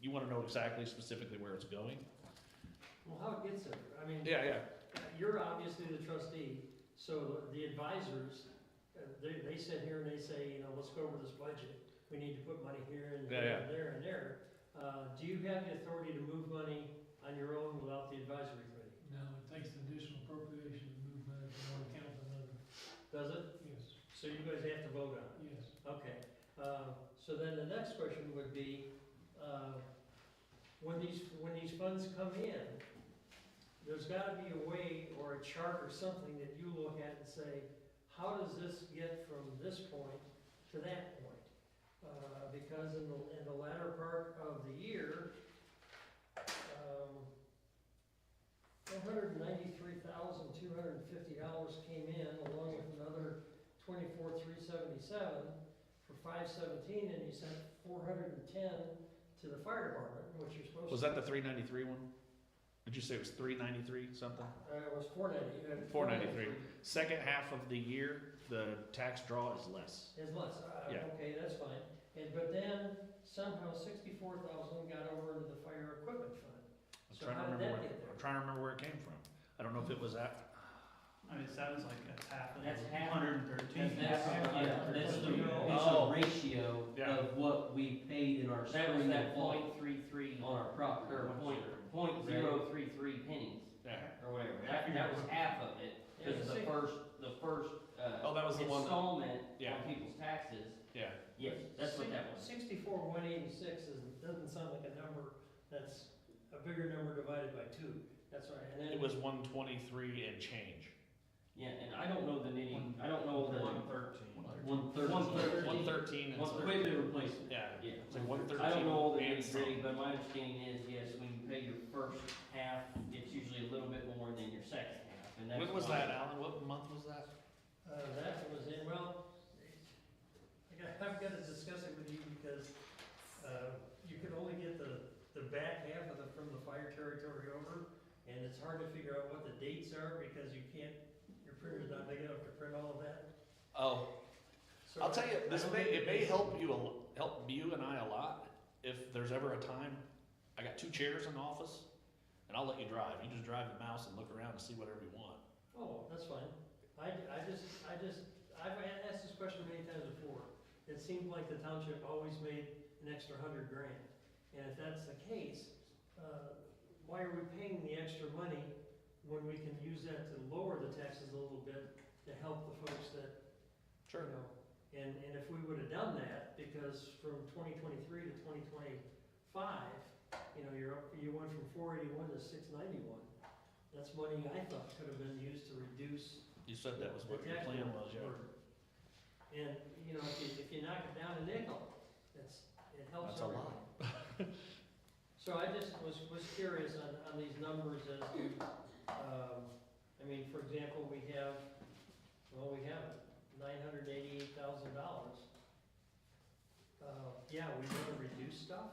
you wanna know exactly specifically where it's going. Well, how it gets there, I mean. Yeah, You're obviously the trustee, so the advisors, they sit here and they say, you know, let's go over this budget. We need to put money here and Yeah, there and there and there. Do you have the authority to move money on your own without the advisory committee? No, it takes an additional appropriation to move money from one account to another. Does it? Yes, So you guys have to vote on it? yes. Okay. So then the next question would be, when these funds come in, there's gotta be a way or a chart or something that you look at and say, how does this get from this point to that point? Because in the latter part of the year, $193,250 came in, along with another $24,377 for 517, and you sent 410 to the fire department, which you're supposed to. was that the 393 one? Did you say it was 393 something? It was 490. 493. Second half of the year, the tax draw is less. Is less, Yeah. okay, that's fine. But then somehow 64,000 got over into the fire equipment fund. So how did that get there? I'm trying to remember where it came from. I don't know if it was at, I mean, it sounds like that's half of That's half. 113. That's the, it's Oh. a ratio Yeah. of what we paid in our That was spring that and fall point 33, on our property. or point 0.033 pennies, yeah, or whatever. That was half of it. doesn't sound like a number that's a bigger number divided by two. That's right, and then. It was 123 and change. Yeah, and I don't know the nitty, I don't know the. 113. 113. 113 and Equipment replacement. yeah, Yeah. it's like 113. I don't know all the and nitty gritty, some. but my understanding is, yes, when you pay your first half, it's usually a little bit more than your second half, and that's. When was why- that, Alan? What month was that? That was in, well, I've got to discuss it with you because, you can only get the back half of from the fire territory over, and it's hard to figure out what the dates are because you can't, your printer's not big enough to print all of that. Oh, So I'll tell you, I this don't may, think it may it's- help you, help you and I a lot, if there's ever a time, I got 2 chairs in the office, and I'll let you drive, you just drive the mouse and look around and see whatever you want. Oh, that's fine. I've asked this question many times before. It seemed like the township always made an extra $100,000. And if that's the case, why are we paying the extra money when we can use that to lower the taxes a little bit to help the folks that, you know? And if we would have done that, because from 2023 to 2025, you know, you went from 481 to 691. That's money I thought could have been used to reduce. You said that was what the your tax plan bill was, yeah. burden. And, you know, if you knock it down a nickel, it helps That's a everybody. lot. So I just was curious on these numbers as to, I mean, for example, we have $988,000. Yeah, we want to reduce stuff,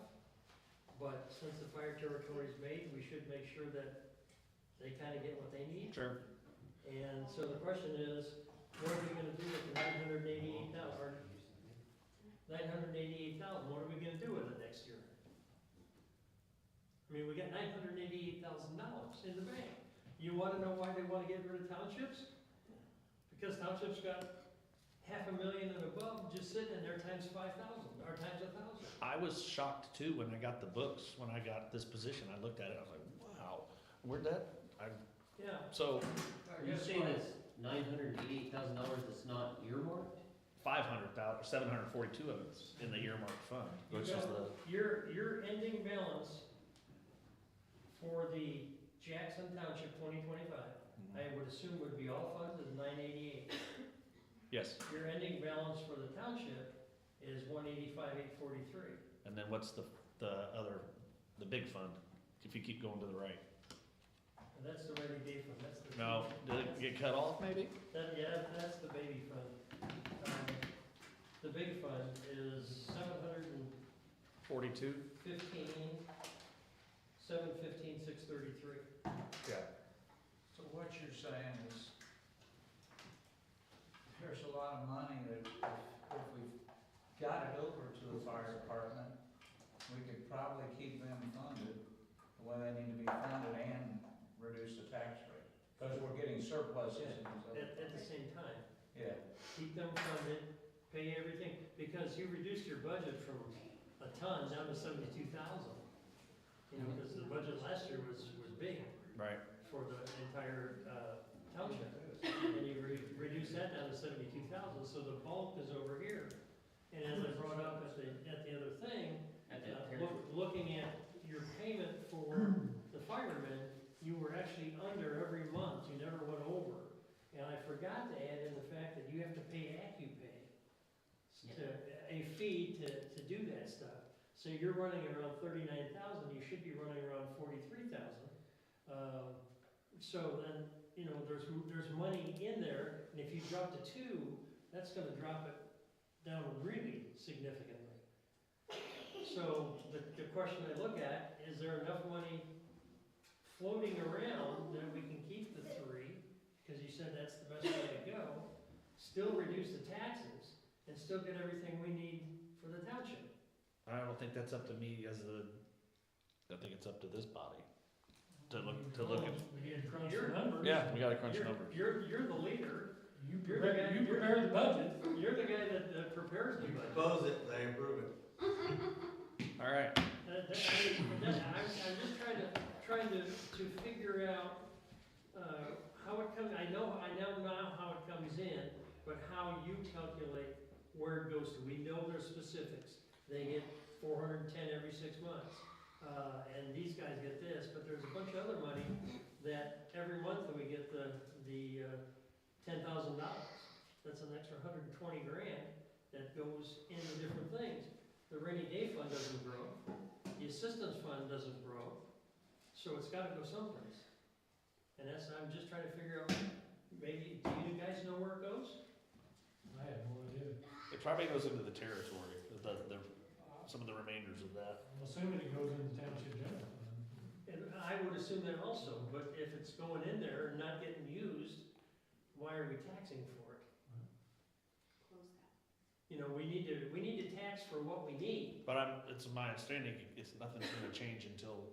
but since the fire territory is made, we should make sure that they kind of get what they need. Sure. And so the question is, what are we gonna do with the $988,000? What are we gonna do with it next year? I mean, we got $988,000 in the bank. You wanna know why they wanna get rid of townships? Because townships got $500,000 and above just sitting in there times 5,000, or times 1,000. I was shocked too when I got the books, when I got this position, I looked at it, I was like, wow, where'd that, Yeah. so You say that's $988,000 that's not earmarked? 500,000, 742 of it's in the earmark fund, which is the, Your ending balance for the Jackson Township 2025, I would assume would be all funds is 988. yes, Your ending balance for the township is 185,843. and then what's the other, the big fund, if you keep going to the right? And that's the rainy day fund, that's the. No, did it get cut off maybe? Yeah, that's the baby fund. The big fund is 42? 633. Yeah. So what you're saying is, there's a lot of money that if we got it over to the fire department, we could probably keep them funded the way they need to be funded and reduce the tax rate. Because we're getting surpluses in these other. At the same time. Yeah. Keep them funded, pay everything, because you reduced your budget from a ton down to 72,000. You know, because the budget last year was big Right. for the entire township. And you reduced that down to 72,000, so the bulk is over here. And as I brought up at the other thing, looking at your payment for the firemen, you were actually under every month, you never went over. And I forgot to add in the fact that you have to pay AccuPay, a fee to do that stuff. So you're running around 39,000, you should be running around 43,000. So then, you know, there's money in there, and if you drop to 2, that's gonna drop it down really significantly. So the question I look at, is there enough money floating around that we can keep the 3, because you said that's the best way to go, still reduce the taxes, and still get everything we need for the township? I don't think that's up to me as I think it's up to this body to look at. We had to crunch the numbers. Yeah, we gotta crunch numbers. You're the leader. You You're the guy, prepare the budget. You're the guy that prepares the budget. Close it, they approve it. All right, I'm just trying to figure out, how it comes, I know now how it comes in, but how you calculate where it goes to. We know there's specifics. They get 410 every 6 months. And these guys get this, but there's a bunch of other money that every month we get the $10,000. That's an extra 120 grand that goes into different things. The rainy day fund doesn't grow, the assistance fund doesn't grow, so it's gotta go someplace. And that's, I'm just trying to figure out, maybe, do you guys know where it goes? I have no idea. It probably goes into the territory, some of the remainders of that. I'm assuming it goes in the township general fund. And I would assume that also, but if it's going in there and not getting used, why are we taxing for it? Close that. You know, we need to tax for what we need. But it's my understanding, nothing's gonna change until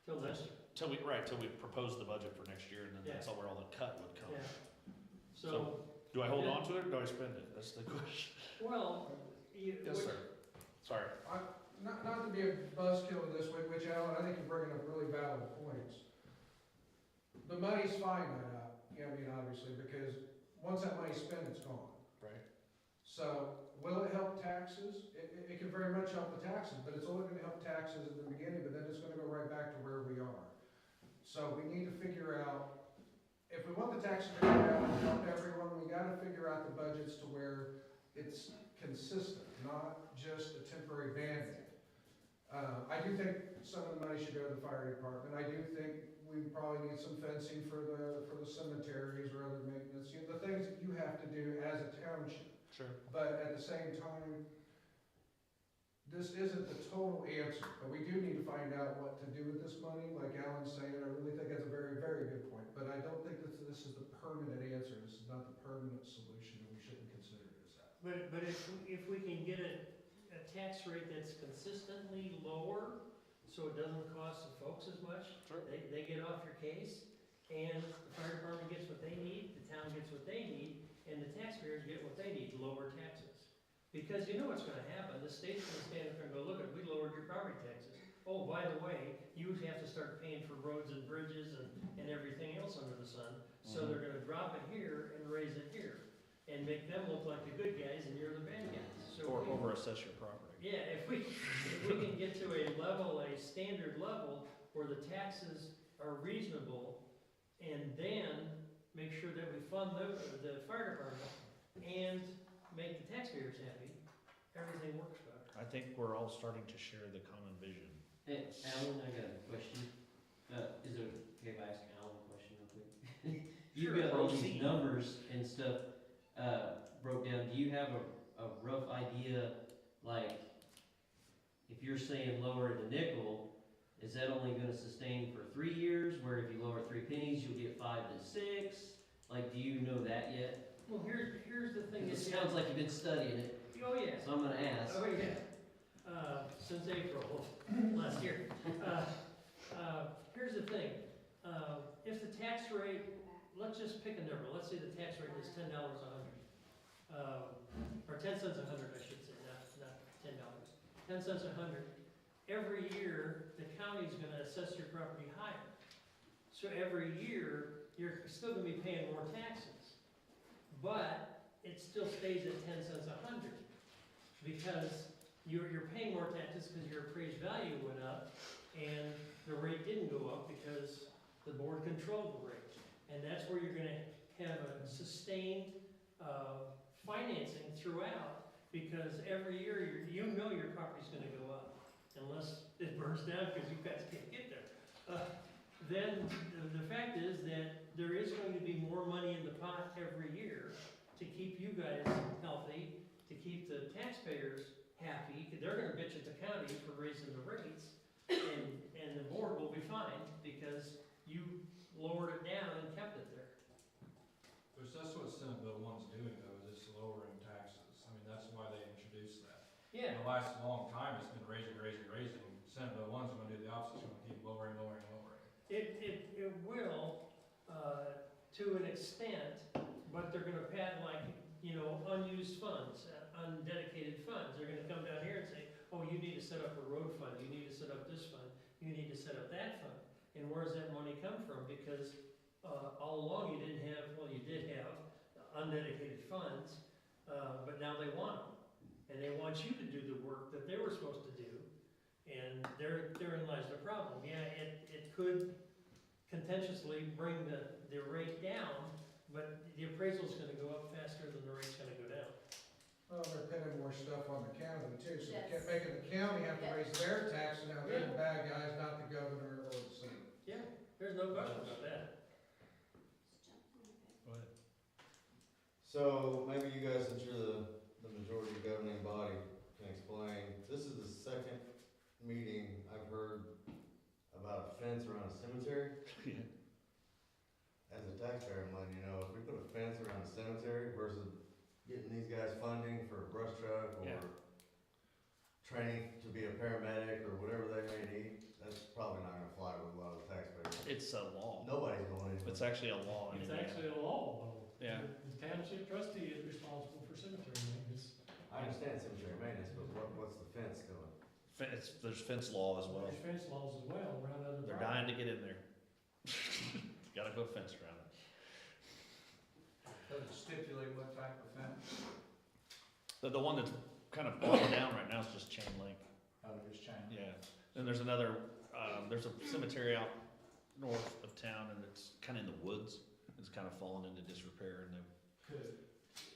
Till next year. till we propose the budget for next year, and then that's all where all the cut would come. Yeah. So, Do I hold on to it, or do I spend it? That's the question. well, Yes, sir. Sorry. Not to be a buzzkill this week, which Alan, I think you're bringing up really valid points. The money's fine right now, I mean, obviously, because once that money's spent, it's gone. Right. So, will it help taxes? It can very much help the taxes, but it's only gonna help taxes in the beginning, but then it's gonna go right back to where we are. So we need to figure out, if we want the taxes to go down and help everyone, we gotta figure out the budgets to where it's consistent, not just a temporary Band-Aid. I do think some of the money should go to the fire department. I do think we probably need some fencing for the cemeteries or other maintenance, the things that you have to do as a township. Sure. But at the same time, this isn't the total answer, but we do need to find out what to do with this money. Like Alan's saying, I really think that's a very, very good point, but I don't think that this is the permanent answer. This is not the permanent solution, and we shouldn't consider it as that. but if we can get a tax rate that's consistently lower, so it doesn't cost the folks as much, Sure. they get off your case, and the fire department gets what they need, the town gets what they need, and the taxpayers get what they need, lower taxes. Because you know what's gonna happen, the state's gonna stand up and go, look, we lowered your property taxes. Oh, by the way, you have to start paying for roads and bridges and everything else under the sun. So they're gonna drop it here and raise it here, and make them look like the good guys and you're the bad guys. So Or we- over-assess your property. Yeah, if we can get to a level, a standard level, where the taxes are reasonable, and then make sure that we fund the fire department, and make the taxpayers happy, everything works better. I think we're all starting to share the common vision. Hey, Alan, I got a question. Is it okay if I ask Alan a question real quick? You've got all these numbers and stuff, broke down. Do you have a rough idea, like, if you're saying lower it a nickel, is that only gonna sustain for 3 years, where if you lower 3 pennies, you'll get 5 to 6? Like, do you know that yet? Well, here's the thing. It sounds like you've been studying it, Oh, yeah. so I'm gonna ask. Oh, yeah. Since April last year. Here's the thing, if the tax rate, let's just pick a number, let's say the tax rate is $10 a hundred. Or 10 cents a hundred, I should say, not $10. 10 cents a hundred. Every year, the county's gonna assess your property higher. So every year, you're still gonna be paying more taxes. But it still stays at 10 cents a hundred. Because you're paying more taxes because your appraised value went up, and the rate didn't go up because the board controlled the rate. And that's where you're gonna have a sustained, financing throughout, because every year, you know your property's gonna go up, unless it burns down because you guys can't get there. Then, the fact is that there is going to be more money in the pot every year to keep you guys healthy, to keep the taxpayers happy, because they're gonna bitch at the county for raising the rates, and the board will be fine, because you lowered it down and kept it there. Which that's what Senate Bill 1's doing though, is it's lowering taxes. I mean, that's why they introduced that. Yeah. In the last long time, it's been raising. Senate Bill 1's gonna do the opposite, it's gonna keep lowering. It will, to an extent, but they're gonna pad like, unused funds, undedicated funds. They're gonna come down here and say, oh, you need to set up a road fund, you need to set up this fund, you need to set up that fund. And where does that money come from? Because, all along you didn't have, well, you did have undedicated funds, but now they want them. and they want you to do the work that they were supposed to do, and therein lies the problem. Yeah, it could contentiously bring the rate down, but the appraisal's gonna go up faster than the rate's gonna go down. Well, they're pinning more stuff on the county too, so they Yes. kept making the county have to Yeah. raise their tax, and now they're the bad guys, not the governor or the city. Yeah, there's no question about that. Go ahead. So maybe you guys, since you're the majority governing body, can explain, this is the second meeting I've heard about a fence around a cemetery. As a taxpayer, I'm letting you know, if we put a fence around a cemetery versus getting these guys funding for a brush truck Yeah. or training to be a paramedic or whatever they may need, that's probably not gonna fly with a lot of the taxpayers. It's a law. Nobody's going anywhere. It's actually a law in It's Indiana. actually a law, though. Yeah. The township trustee is responsible for cemetery maintenance. I understand cemetery maintenance, but what's the fence doing? There's fence law as well. There's fence laws as well around other They're property. dying to get in there. Gotta go fence around it. Does it stipulate what type of fence? The one that's kind of bogged down right now is just chain link. How to just change? Yeah. Then there's another, there's a cemetery out north of town and it's kind of in the woods. It's kind of fallen into disrepair and they Could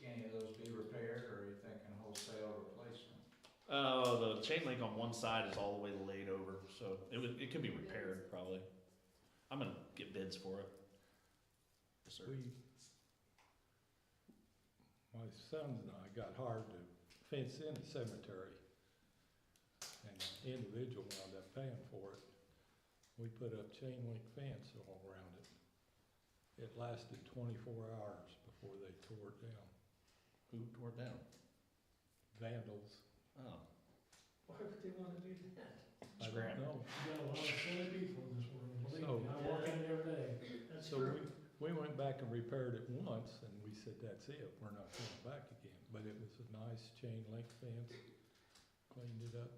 any of those be repaired, or are you thinking wholesale replacement? the chain link on one side is all the way laid over, so it could be repaired probably. I'm gonna get bids for it. Yes, sir. My sons and I got hired to fence in the cemetery, and the individual wound up paying for it. We put up chain link fence all around it. It lasted 24 hours before they tore it down. Who tore it down? Vandals. Oh. Why would they wanna do that? I Scram. don't know. You got a lot of silly people in this world, believe So- me, I work in it every day. That's So true. we went back and repaired it once, and we said, that's it, we're not going back again. But it was a nice chain link fence, cleaned it up.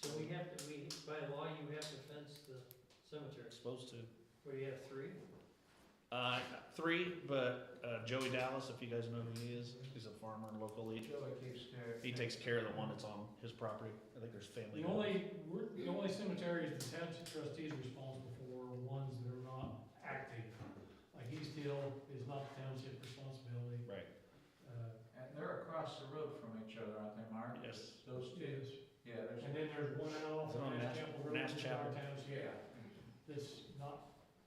So by law, you have to fence the cemetery. Supposed to. What, do you have 3? 3, but Joey Dallas, if you guys know who he is, he's a farmer locally. Joey keeps care. He takes care of the one that's on his property. I think there's family. The only cemeteries the township trustee is responsible for are ones that are not active. Like East Hill is not township responsibility. Right. And they're across the road from each other, aren't they, Mark? Yes. Those two? Yes. Yeah, there's. And then there's one out off Is it of on Nash Nash- Chapel Road, Nash which is our Chapel? township, that's not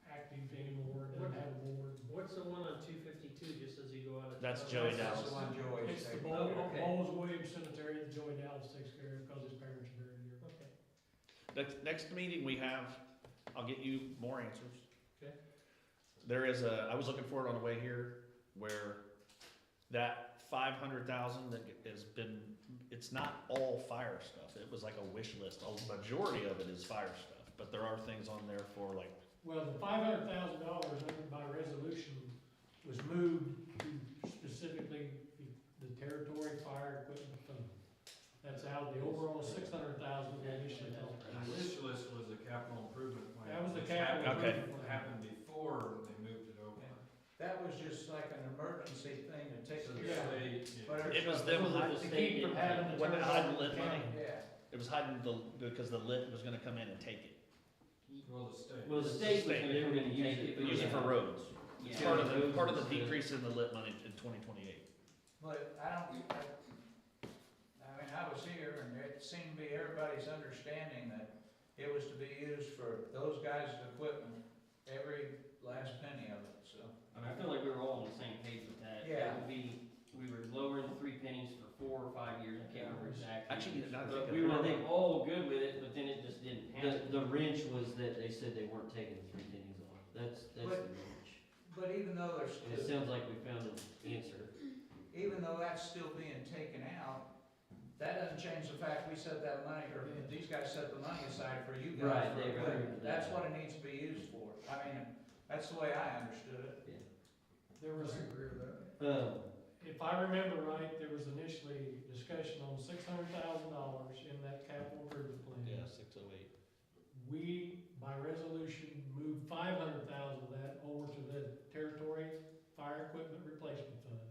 active anymore, doesn't have a board. What's the one on 252, just as you go out of? That's town? Joey That's Dallas. the one Joey's It's the taking. Okay. Bowles Williams Cemetery that Joey Dallas takes care of because his parents are buried here. Okay. Next meeting we have, I'll get you more answers. Okay. There is I was looking for it on the way here, where that 500,000 that has been, it's not all fire stuff. It was like a wish list. A majority of it is fire stuff, but there are things on there for like, Well, the $500,000 by resolution was moved to specifically the territory fire equipment fund. That's how the overall 600,000 was initially held. The wish list was the capital improvement plan. That was the which capital happened- Okay. improvement plan. Happened before they moved it over. That was just like an emergency thing to take So the care of. state, Whatever it was stuff- them So that hiding, to keep from having to when turn they it hiding over to lit the money. county. Yeah. It was hiding because the lit was gonna come in and take it. well, the state. Well, the state was, State. they were gonna use it. Use it for roads. It's Yeah. part of the Roads and decrease in the lit money in 2028. But I mean, I was here and it seemed to be everybody's understanding that it was to be used for those guys' equipment, every last penny of it, so. I mean, I feel like we were all on the same page with that. Yeah. It would be, we were lowering the 3 pennies for 4 or 5 years, I can't remember exactly. Actually, now that I But think we of were, it, I think, all good with it, but then it just didn't happen. The wrench was that they said they weren't taking the 3 pennies off. That's the But- wrench. But even though there's, And it sounds like we found an answer. even though that's still being taken out, that doesn't change the fact we set that money, or these guys set the money aside for you Right, guys for they equipment. approved That's that. what it needs to be used for. I mean, that's the way I understood it. There was, I agree with that. if I remember right, there was initially discussion on $600,000 in that capital improvement plan. 608. We, by resolution, moved 500,000 of that over to the territory fire equipment replacement fund.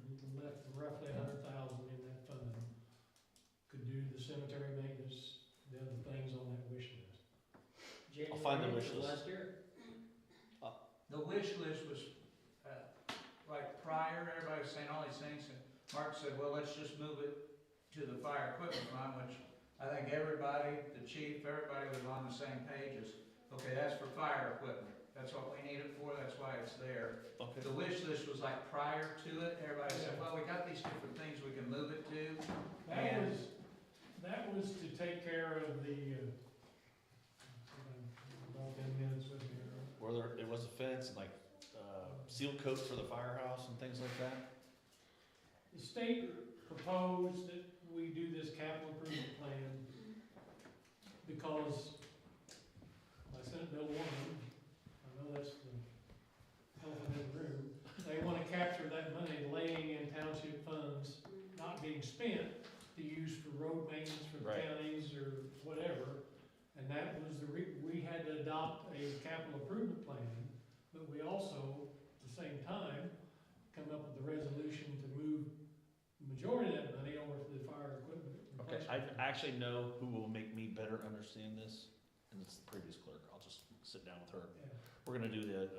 We left roughly 100 I'll find the January wish from list. last year. The wish list was, like prior, everybody was saying all these things, and Mark said, well, let's just move it to the fire equipment fund, which I think everybody, the chief, everybody was on the same page as, okay, that's for fire equipment. That's what we need it for, that's why it's there. Okay. The wish list was like prior to it, everybody said, well, we got these different things we can move it to. That was to take care of the, about 10 minutes with me. Where there, it was a fence and like, seal coat for the firehouse and things like that? The state proposed that we do this capital improvement plan because by Senate Bill 1, I know that's the elephant in the room, they want to capture that money laying in township funds, not being spent to use for road maintenance for the Right. counties or whatever. And that was we had to adopt a capital improvement plan, but we also, at the same time, come up with a resolution to move the majority of that money over to the fire equipment Okay, replacement. I actually know who will make me better understand this, and it's the previous clerk. I'll just sit down with her. Yeah. We're gonna do the,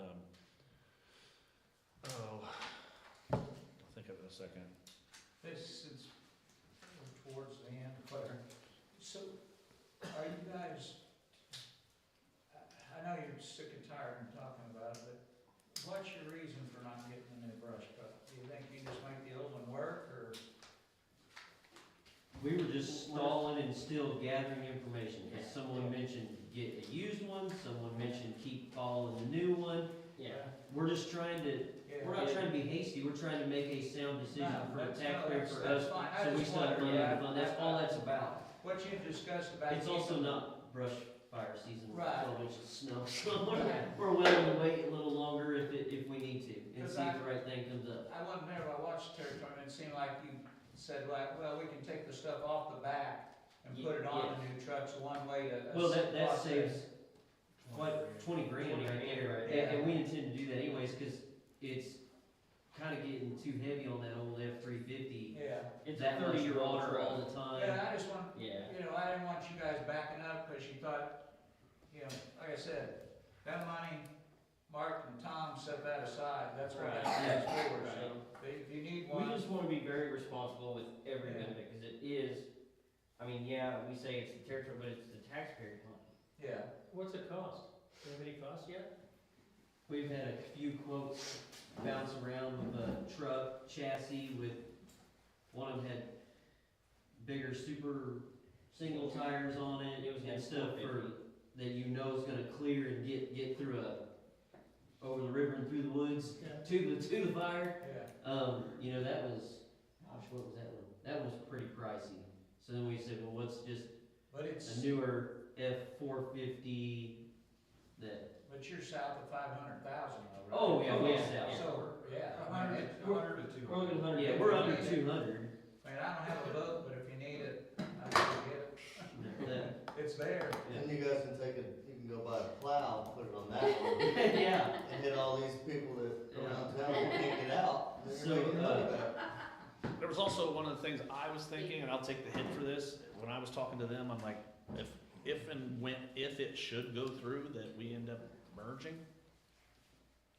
I'll think of it in a second. This is towards the end, Claire. So, are you guys, I know you're sick and tired of talking about it, but what's your reason for not getting a new brush truck? Do you think you just make the old one work, or? We were just stalling and still gathering information, because someone mentioned get a used one, someone mentioned keep following the new one. Yeah. We're just trying to, we're not trying to be hasty, we're trying to make a sound decision for the taxpayer, for us, Fine. so we still have money in the fund, that's all that's about. What you discussed about. It's also not brush fire season, Right. so much snow, so we're willing to wait a little longer if we need to, and see if the right thing comes up. I wasn't there, I watched the territory, and it seemed like you said like, well, we can take the stuff off the back and put it on the new trucks, one way to. Well, that saves quite 20 grand right there, and we intend to do that anyways, cause it's kinda getting too heavy on that old F-350. Yeah. It's That a much 30-year-old water truck. all the time. Yeah, I just want, Yeah. you know, I didn't want you guys backing up, cause you thought, you know, like I said, that money, Mark and Tom set that aside, that's what Right. that is for, Right. so if you need We one. just wanna be very responsible with every bit of it, cause it is, I mean, yeah, we say it's the territory, but it's the taxpayer's money. Yeah. What's it cost? Do you have any costs yet? We've had a few quotes bounce around with a truck chassis with, one of them had bigger super single tires on it, It was and like stuff for, 450. that you know is gonna clear and get through over the river and through the woods Yeah. to the fire. Yeah. You know, that was, gosh, what was that one? That one was pretty pricey. So then we said, well, what's just But it's, a newer F-450 that, but you're south of 500,000 though, right? oh, yeah, way south. So, yeah, I mean, 100 to 200. We're looking at 100. Yeah, we're under 200. I mean, I don't have a boat, but if you need it, I can get it. It's there. Then you guys can take it, you can go buy a plow, put it on that one, Yeah. and hit all these people that around town who can't get out, then So, you're making money back. There was also one of the things I was thinking, and I'll take the hit for this, when I was talking to them, I'm like, if it should go through that we end up merging,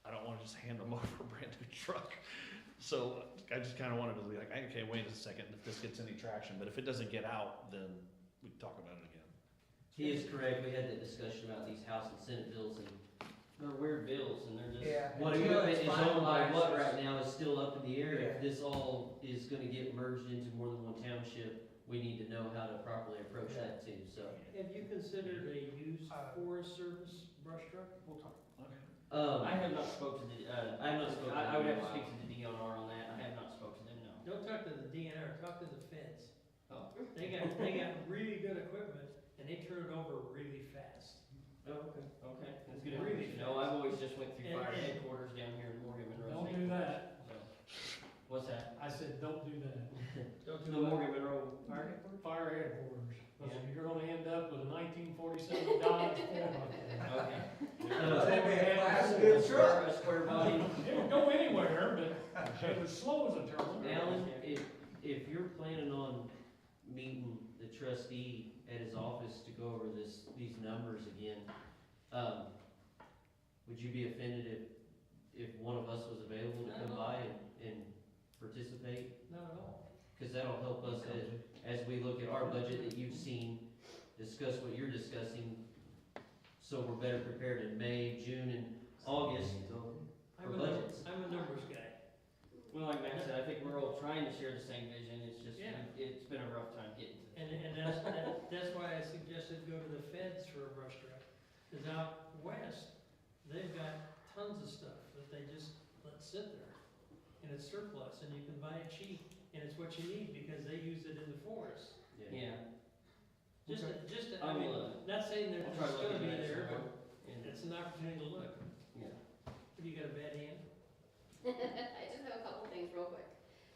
I don't wanna just hand them over a brand new truck. So I just kinda wanted to be like, okay, wait a second, if this gets any traction, but if it doesn't get out, then we can talk about it again. He is correct. We had that discussion about these House and Senate bills, and They're weird bills, and they're just. Yeah. what Until equipment it's is owned by finalized, what it's- right now is still up in the air. If Yeah. this all is gonna get merged into more than one township, we need to know how to properly approach that too, so. Have you considered a used Forest Service brush truck? We'll talk. I have not spoke to the, I have not spoken to I would them in have a to speak while. to the DNR on that, I have not spoke to them, no. Don't talk to the DNR, talk to the feds. Oh. They got really good equipment, and they turn it over really fast. Oh, okay, okay, that's good Really information. No, I've always just went through And- fire and- headquarters down here in Morgan Monroe. Don't do that. So, what's that? I said, don't do that. Don't The do what? Morgan Monroe Fire Headquarters? Fire headquarters. Yeah. You're gonna end up with a 1947 Dodge 4x4. Okay. That'd be a class A good square- truck. A square body. It would go anywhere, but it was slow as a turtle. Alan, if you're planning on meeting the trustee at his office to go over these numbers again, Would you be offended if one of us was available to Not come at all. by and participate? Not at all. Cause that'll help us as we look at our budget that you've seen, discuss what you're discussing, so we're better prepared in May, June, and August for budgets. I'm a numbers guy. Well, like Matt said, I think we're all trying to share the same vision, it's just, Yeah. it's been a rough time getting to this. And that's why I suggested go to the feds for a brush truck. Cause out west, they've got tons of stuff that they just let sit there. And it's surplus, and you can buy it cheap, and it's what you need, because they use it in the forest. Yeah, I mean, not saying that I'll it's try to look gonna into be that there, some but more. And, it's an opportunity to look. yeah. Have you got a bad hand? I just have a couple things real quick.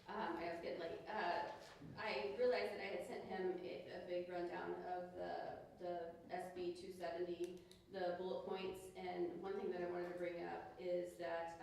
I was getting late. I realized that I had sent him a big rundown of the SB 270, the bullet points, and one thing that I wanted to bring up is that,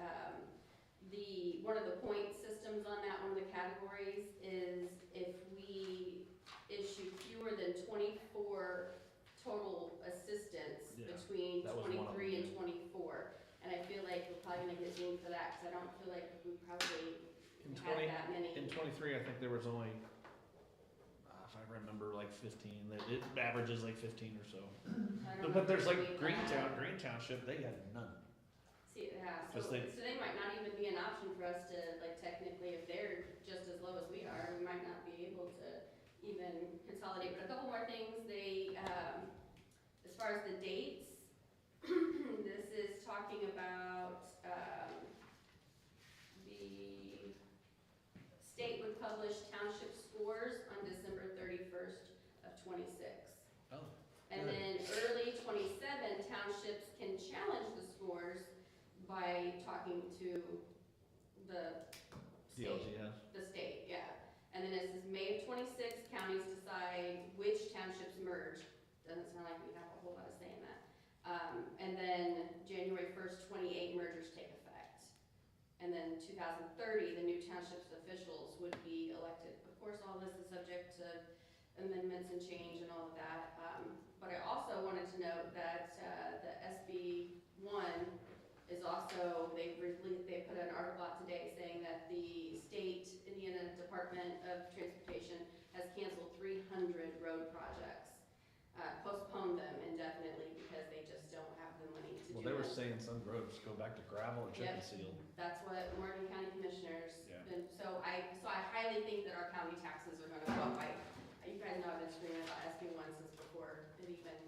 one of the point systems on that, one of the categories is if we issue fewer than 24 total assistants Yeah, between that was one of 23 and them. 24. And I feel like we're probably gonna get dinged for that, cause I don't feel like we probably In had 20, that many. in 23, I think there was only, if I remember, like 15. It averages like 15 or so. I don't know But there's if like we Green have- Township, they had none. See, yeah, so, 'Cause they- so they might not even be an option for us to, like, technically, if they're just as low as we are, we might not be able to even consolidate. But a couple more things, as far as the dates, this is talking about, the state would publish township scores on December 31st of 26. Oh. And then early 27, townships can challenge the scores by talking to the state. DLGF. The state, yeah. And then it says May of 26, counties decide which townships merge. Doesn't sound like we have a whole lot of say in that. And then January 1st, 28 mergers take effect. And then 2030, the new townships officials would be elected. Of course, all this is subject to amendments and change and all of that. But I also wanted to note that the SB 1 is also, they put an article out today saying that the state Indiana Department of Transportation has canceled 300 road projects, postponed them indefinitely because they just don't have the money to do Well, they were them. saying some roads go back to gravel or chip and Yep. seal. That's what Morgan County Commissioners, Yeah. been, so I highly think that our county taxes are gonna go up. You guys know I've been screaming about SB 1 since before it even,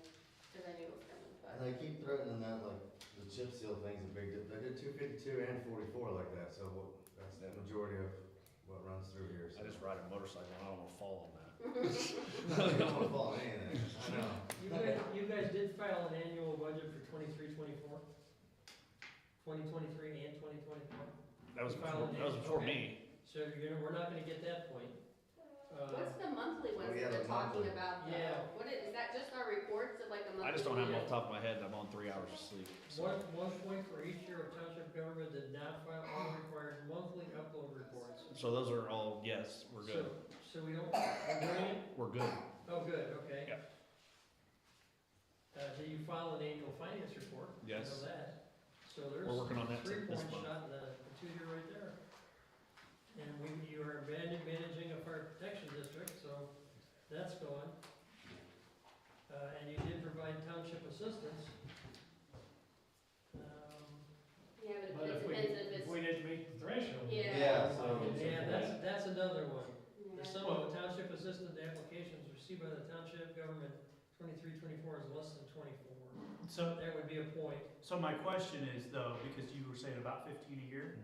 because I knew it was coming, And but. they keep threatening that, like, the chip seal thing's a big deal. They did 252 and 44 like that, so that's the majority of what runs through here. I just ride a motorcycle, and I don't wanna fall on that. You don't wanna fall in anything, I know. You guys did file an annual budget for 23-24? 2023 and 2024? That was You filed before it, me. So we're not gonna get that point. What's the monthly ones Oh, yeah, that the they're talking monthly. about though? Yeah. What is that just our reports of like the monthly? I just don't have them off meeting? the top of my head, I'm on 3 hours of sleep. So. One point for each year of township government did not file all required monthly upload reports. So those are all, yes, we're good. So we don't, we're doing it? We're good. Oh, good, okay. Yep. Do you file an annual finance report? I Yes. know that. So there's We're working on that 3 this points month. shot in the two-year right there. And you are managing a fire protection district, so that's going. And you did provide township assistance. Yeah, But but it if we, depends if if it's, we didn't meet the threshold. Yeah. Yeah, so- Yeah, that's another one. The yeah. sum of the township assistant applications received by the township government 23-24 is less than 24. So, That would be a point. so my question is though, because you were saying about 15 a year,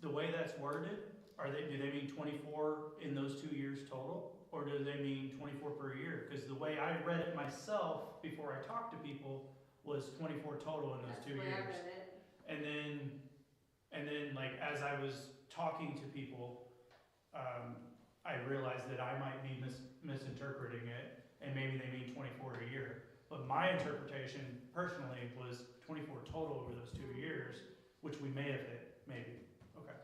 the way that's worded, do they mean 24 in those 2 years total? Or do they mean 24 per year? Because the way I read it myself before I talked to people was 24 total in those That's 2 the way I years. read it. And then like as I was talking to people, I realized that I might be misinterpreting it and maybe they mean 24 a year. But my interpretation personally was 24 total over those 2 years, which we may have hit, maybe. Okay.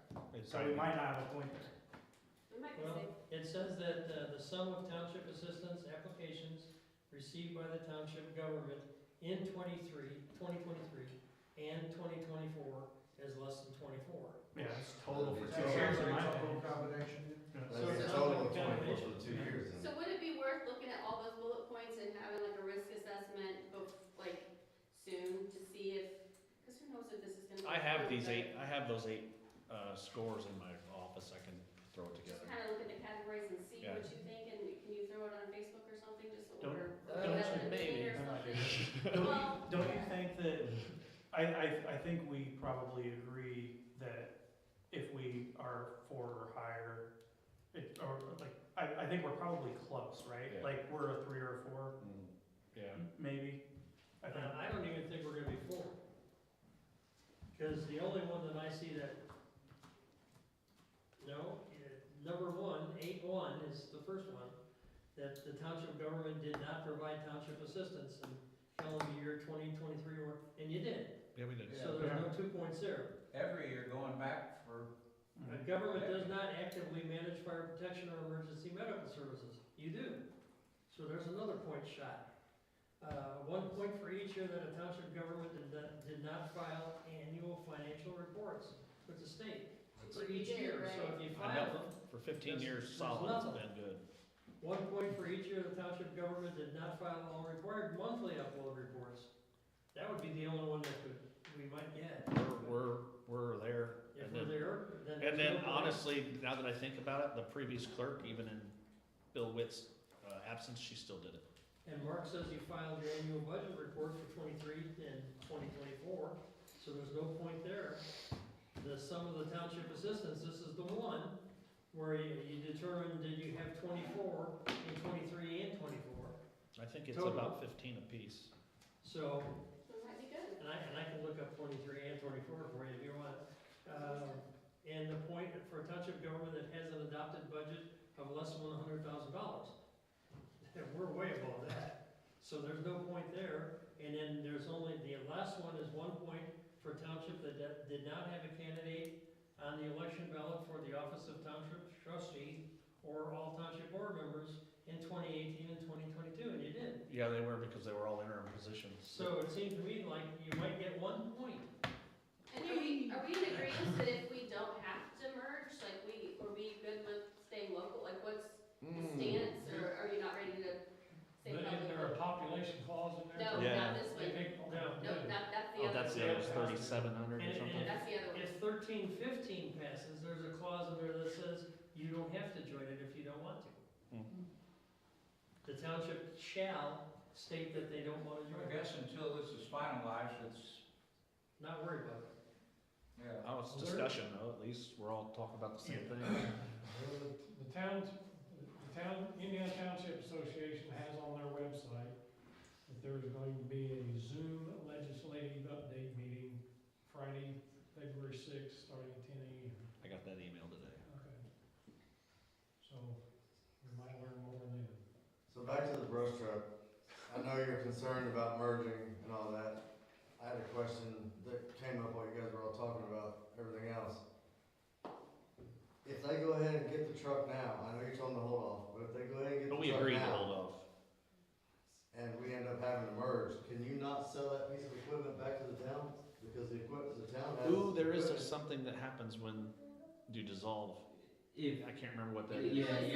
So we might not have a point there. We might be Well, safe. it says that the sum of township assistance applications received by the township government in 2023 and 2024 as less than 24. Yeah, it's total for Is 2 that years in my Total opinion. combination? That's So a it sounds total like of a 24 combination. for the 2 years. So would it be worth looking at all those bullet points and having like a risk assessment like soon to see if, because who knows if this is gonna. I have those 8 scores in my office, I can throw it Just together. kind of look at the categories and see Yeah. what you think, and can you throw it on Facebook or something, just so Don't- we're. don't that's you- a meeting or something? Don't you think that, I think we probably agree that if we are for or higher, or like, I think we're probably close, right? Yeah. Like, we're a 3 or a 4, Yeah. maybe, I think. I don't even think we're gonna be 4. Because the only one that I see that, number 1, 8.1 is the first one, that the township government did not provide township assistance in calendar year 2023, and you did. Yeah, we did. So there's no 2 points there. Every year going back for, The government does not actively manage fire protection or emergency medical services. You do. So there's another point shot. 1 point for each year that a township government did not file annual financial reports with the state for each year. So if you I file know, them, for 15 years there's solid, it's nothing. been good. 1 point for each year the township government did not file all required monthly upload reports. That would be the only one that we might get. We're there. If And we're then- there, then. And there's then no point. honestly, now that I think about it, the previous clerk, even in Bill Witt's absence, she still did it. And Mark says you filed your annual budget report for 23 and 2024, so there's no point there. The sum of the township assistance, this is the one where you determine did you have 24 in 23 and 24. I think it's Total. about 15 apiece. So, So it might be good. and I can look up 23 and 24 for you if you want. And the point for a township government that has an adopted budget of less than $100,000. We're way above that. So there's no point there. And then there's only, the last one is 1 point for township that did not have a candidate on the election ballot for the office of township trustee or all township board members in 2018 and 2022, and you did. Yeah, they were because they were all interim positions. So it seemed to me like you might get 1 point. And are we in agreement that if we don't have to merge, like are we good with staying local? Like what's the stance, or are you not ready to say But publicly? is there a population clause in there? No, Yeah. not this They one. think- No. Nope, that's the Oh, other that's the one. other 3,700 or And- something? That's the other one. If 1315 passes, there's a clause in there that says you don't have to join it if you don't want to. Hmm. The township shall state that they don't want to join I it. guess until this is finalized, it's, Not worried about it. yeah. Oh, it's discussion though, at least we're all talking about the same thing. Well, Indiana Township Association has on their website that there's going to be a Zoom legislative update meeting Friday, February 6th, starting at 10 a.m. I got that email today. Okay. So we might learn more then. So back to the brush truck. I know you're concerned about merging and all that. I had a question that came up while you guys were all talking about everything else. If they go ahead and get the truck now, I know you told them to hold off, but if they go ahead and get But the we truck agreed to now, hold off. and we end up having to merge, can you not sell that piece of equipment back to the town? Because the town has. Ooh, there is equipment. something that happens when you dissolve. If, I can't remember what that is. yeah, we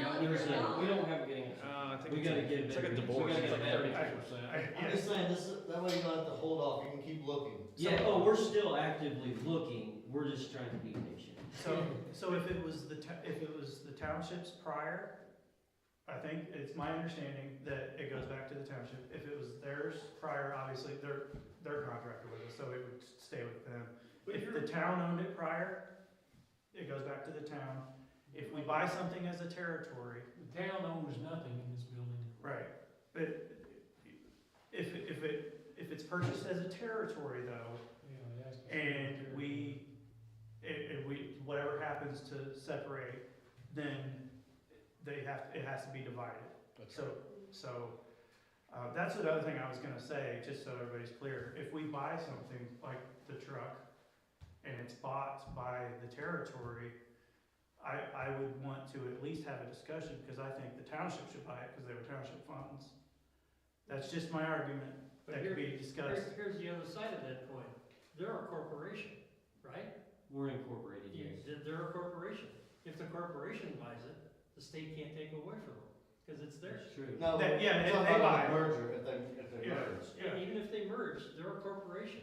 don't have a good answer. I think We it's gotta a- get a it's like a better- we divorce, gotta it's get like a better- 32%. I'm just saying, that way you don't have to hold off, you can keep looking. Yeah, oh, we're still actively looking, we're just trying to be patient. So if it was the townships prior, I think it's my understanding that it goes back to the township. If it was theirs prior, obviously, they're contracted with us, so it would stay with them. If the town owned it prior, it goes back to the town. If we buy something as a territory, The town owns nothing in this building. right, but if it's purchased as a territory though, Yeah, it has to. and whatever happens to separate, then it has to be divided. That's So, that's another thing I was gonna say, just so everybody's clear. If we buy something like the truck and it's bought by the territory, I would want to at least have a discussion, because I think the township should buy it, because they were township funds. That's just my argument. But that could be discussed. here's the other side of that coin. They're a corporation, right? We're incorporated, yes. They're a corporation. If the corporation buys it, the state can't take it away from them, because it's theirs. That's true. No, That- yeah, we're if talking they about buy a it. merger, if they Yeah. merge. Yeah. Even if they merge, they're a corporation.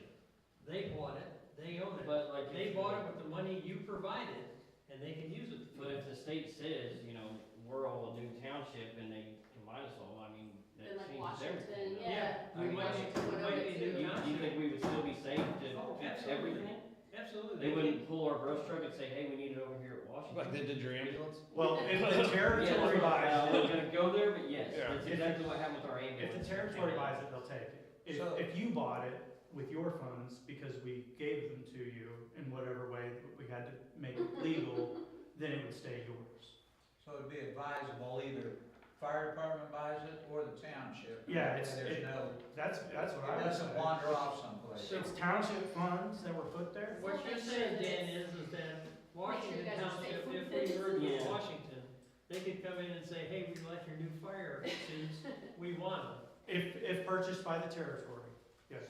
They bought it, they own it. But like. They bought it with the money you provided, and they can use it. But if the state says, you know, we're all a new township and they combine us all, I mean, Then that like changes everything. Washington, yeah. I mean, Washington would own it do too. Do you think we would still be safe to Oh, keep absolutely. everything? Absolutely. They wouldn't pull our brush truck and say, hey, we need it over here at Washington. Like they did your ambulance? Well, if the Yeah, territory buys I it, was gonna go there, but yes, Yeah. that's exactly what happened with our if ambulance. the territory buys it, they'll take it. So- If you bought it with your funds because we gave them to you in whatever way that we had to make it legal, then it would stay yours. So it'd be advisable, either fire department buys it or the township. Yeah, And there's no, That's what I it would doesn't say. wander off someplace. It's township funds that were put there. What you're saying, Dan, is that Washington guys are Township, safe. if we merge with Yeah. Washington, they could come in and say, hey, we like your new fire suits, we want them. If purchased by the territory, yes.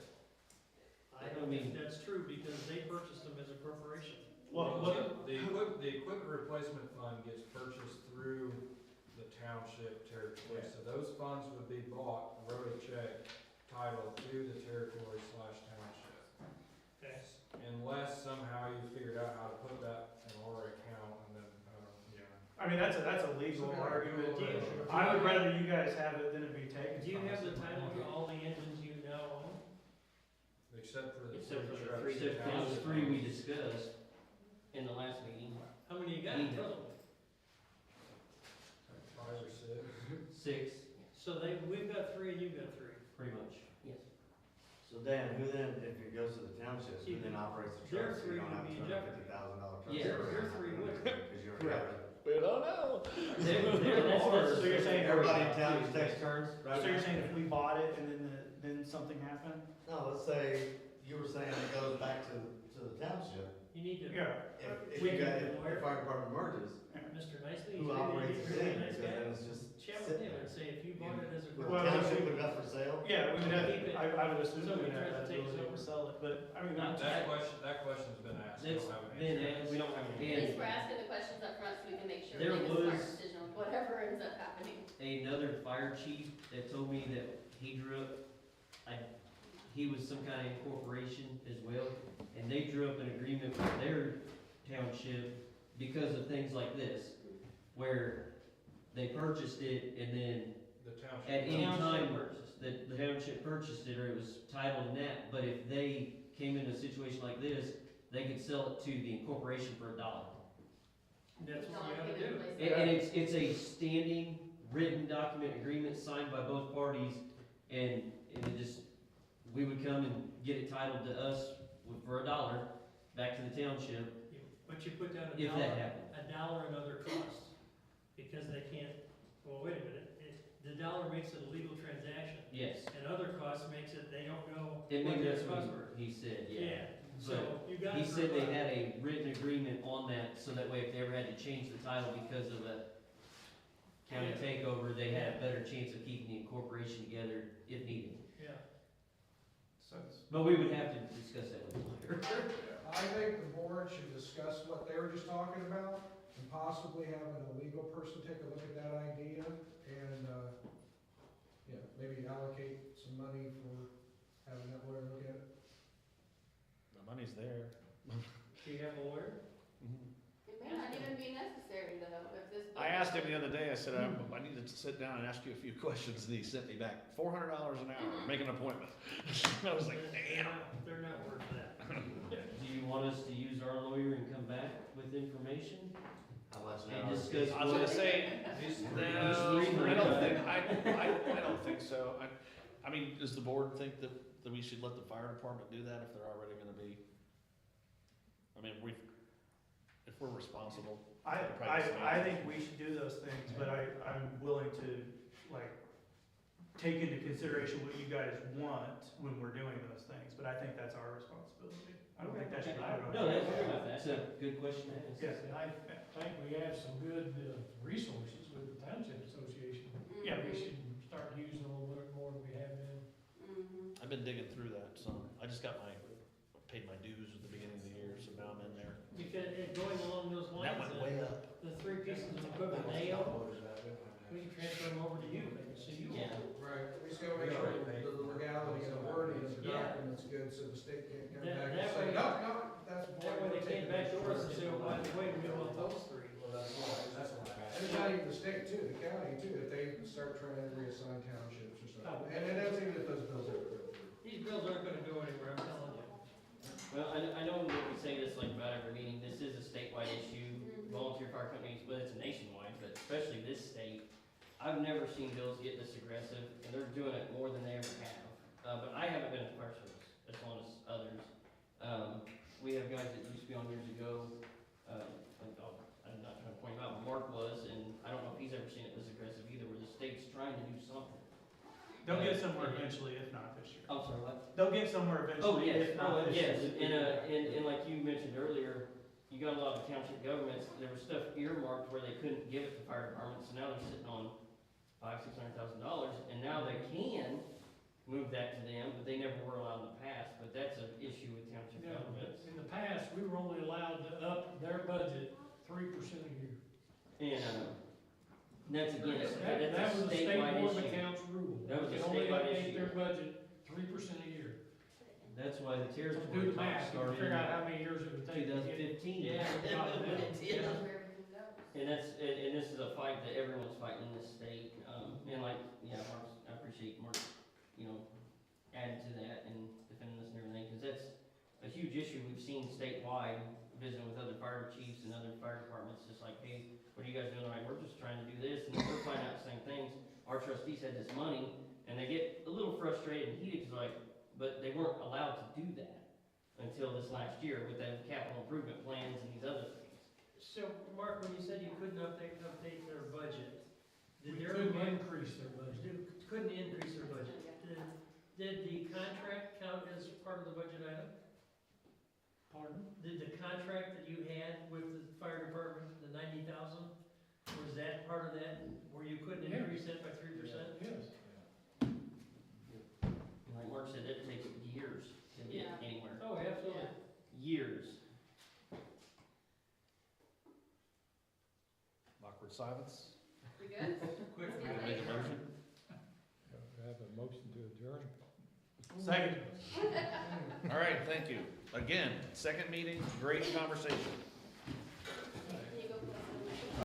I don't think that's true, because they purchased them as a corporation. Well, look, The equipment replacement fund gets purchased through the township territory, so those funds would be bought, wrote a check, titled to the territory / township. Okay. Unless somehow you figured out how to put that in our account, and then, yeah. I mean, that's a legal Something like argument. a legal- I would rather you guys have it than it be taken. Do you from have us. the title to all the engines you now own? Except for the Except for the trucks. three, the those township three we owns. discussed in the last meeting, How many you got in total? 5 or 6. 6, So we've got 3 and you've got 3. pretty much, yes. So Dan, who then, if it goes to the township, who then operates the Their truck, so three you don't have would be in $250,000 truck? Yeah. Their three would. Because you already have it. We don't know. So you're saying Everybody in town just takes turns, right? So you're saying if we bought it and then something happened? No, let's say, you were saying it goes back to the township. You need to, Yeah. If We you got, can- if the fire department merges, Mr. Nicely, who he's operates a the really thing? nice Because then guy. it's just Chat with sitting him there. and say, if you bought it as a Would the Well, township put it up for sale? Yeah, we would have, Keep it. I would assume Somebody we'd have tries to that take it ability over. to sell it, but I mean, I'm That question's been asked. We It's don't have an been answer. asked, we don't have an At least answer. we're asking the questions up front so we can make sure There we make a smart was- decision with whatever ends up happening. Another fire chief that told me that he drew up, he was some kind of corporation as well, and they drew up an agreement with their township because of things like this, where they purchased it and then The township. at any Township time purchased. that the township purchased it or it was titled in that, but if they came in a situation like this, they could sell it to the incorporation for $1. That's It's what not you gotta like we do. replace And, it. and it's a standing written document agreement signed by both parties, and it just, we would come and get it titled to us for $1 back to the township, But you put down if that happened. $1 and other costs, because they can't, well, wait a minute, the dollar makes it a legal transaction, Yes, and other costs makes it, they don't know and what maybe their that's what costs were. he said, yeah. So you got He it for said they $1. had a written agreement on that, so that way if they ever had to change the title because of a county Yeah. takeover, they had a better chance of keeping the incorporation together if needed. Yeah. But we would have to discuss that with the lawyer. I think the board should discuss what they were just talking about, and possibly having a legal person take a look at that idea, and, yeah, maybe allocate some money for having that lawyer look at it. The money's there. Do you have a lawyer? It may not even be necessary though, if this. I asked him the other day, I said, I need to sit down and ask you a few questions, and he sent me back $400 an hour, make an appointment. I was like, damn. They're not worth that. Do you want us to use our lawyer and come back with information? How much And now? discuss I was gonna say, no, I don't think so. I mean, does the board think that we should let the fire department do that if they're already gonna be? I mean, if we're responsible. I think we should do those things, but I'm willing to, like, take into consideration what you guys want when we're doing those things, but I think that's our responsibility. I don't think that should be put on. No, that's a good question to ask. Yes. And I think we have some good resources with the Township Association. Yeah. We should start using a little bit more than we have been. Mhm. I'd been digging through that, so I just paid my dues at the beginning of the year, so now I'm in there. Because going along those And that lines, went way up. the three pieces of equipment they own, we can transfer them over to you, so you. Yeah. Right, we just gotta make sure the legality and the wording of the Yeah. document's good, so the state can't come That- back that and say, way- no, that's. That way they came back to us and said, well, by the way, we want those three. Well, that's why I And it's not even the state too, the county too, if they start trying to reassign townships or Oh. something. And that's even if those bills ever go through. These bills aren't gonna go anywhere, I'm telling you. Well, I know that we say this like about every meeting, this is a statewide issue, volunteer fire companies, but it's a nationwide, but especially this state. I've never seen bills get this aggressive, and they're doing it more than they ever have. But I haven't been at the fire service as long as others. We have guys that used to be on years ago, I'm not trying to point him out, but Mark was, and I don't know if he's ever seen it this aggressive either, where the state's trying to do something. They'll get somewhere eventually, if not this year. I'm sorry, what? They'll get somewhere Oh, eventually, yes, if not this year. yes, and like you mentioned earlier, you got a lot of township governments, there was stuff earmarked where they couldn't give it to fire departments, so now they're sitting on $500,000-$600,000, and now they can move that to them, but they never were allowed in the past, but that's an issue with township Yeah, governments. in the past, we were only allowed to up their budget 3% a year. And, that's again, That that's was a the state statewide board of issue. accounts rule. That was a They only statewide update issue. their budget 3% a year. That's why the So territory do the talk math, you can started figure out in how many years it would take to get. 2015. Yeah, we got it. It did. That's where everything goes. And this is a fight that everyone's fighting in this state, and like, yeah, I appreciate Mark, adding to that and defending this and everything, because that's a huge issue we've seen statewide, visiting with other fire chiefs and other fire departments, just like, hey, what are you guys doing? Like, we're just trying to do this, and we're finding out the same things. Our trustees had this money, and they get a little frustrated and heated, because like, but they weren't allowed to do that until this last year with the capital improvement plans and these other things. So, Mark, when you said you couldn't update their budget, We did their couldn't budget, increase their budget. couldn't increase their budget? Did the contract count as part of the budget item? Pardon? Did the contract that you had with the fire department, the 90,000, was that part of that, where you couldn't Yeah. increase that by 3%? Yes. And like Mark said, it takes years to get Yeah. anywhere. Oh, absolutely. Years. Awkward silence. We good? Quick, Yeah. Make a motion? We have a motion to adjourn. Second. All right, thank you. Again, second meeting, great conversation.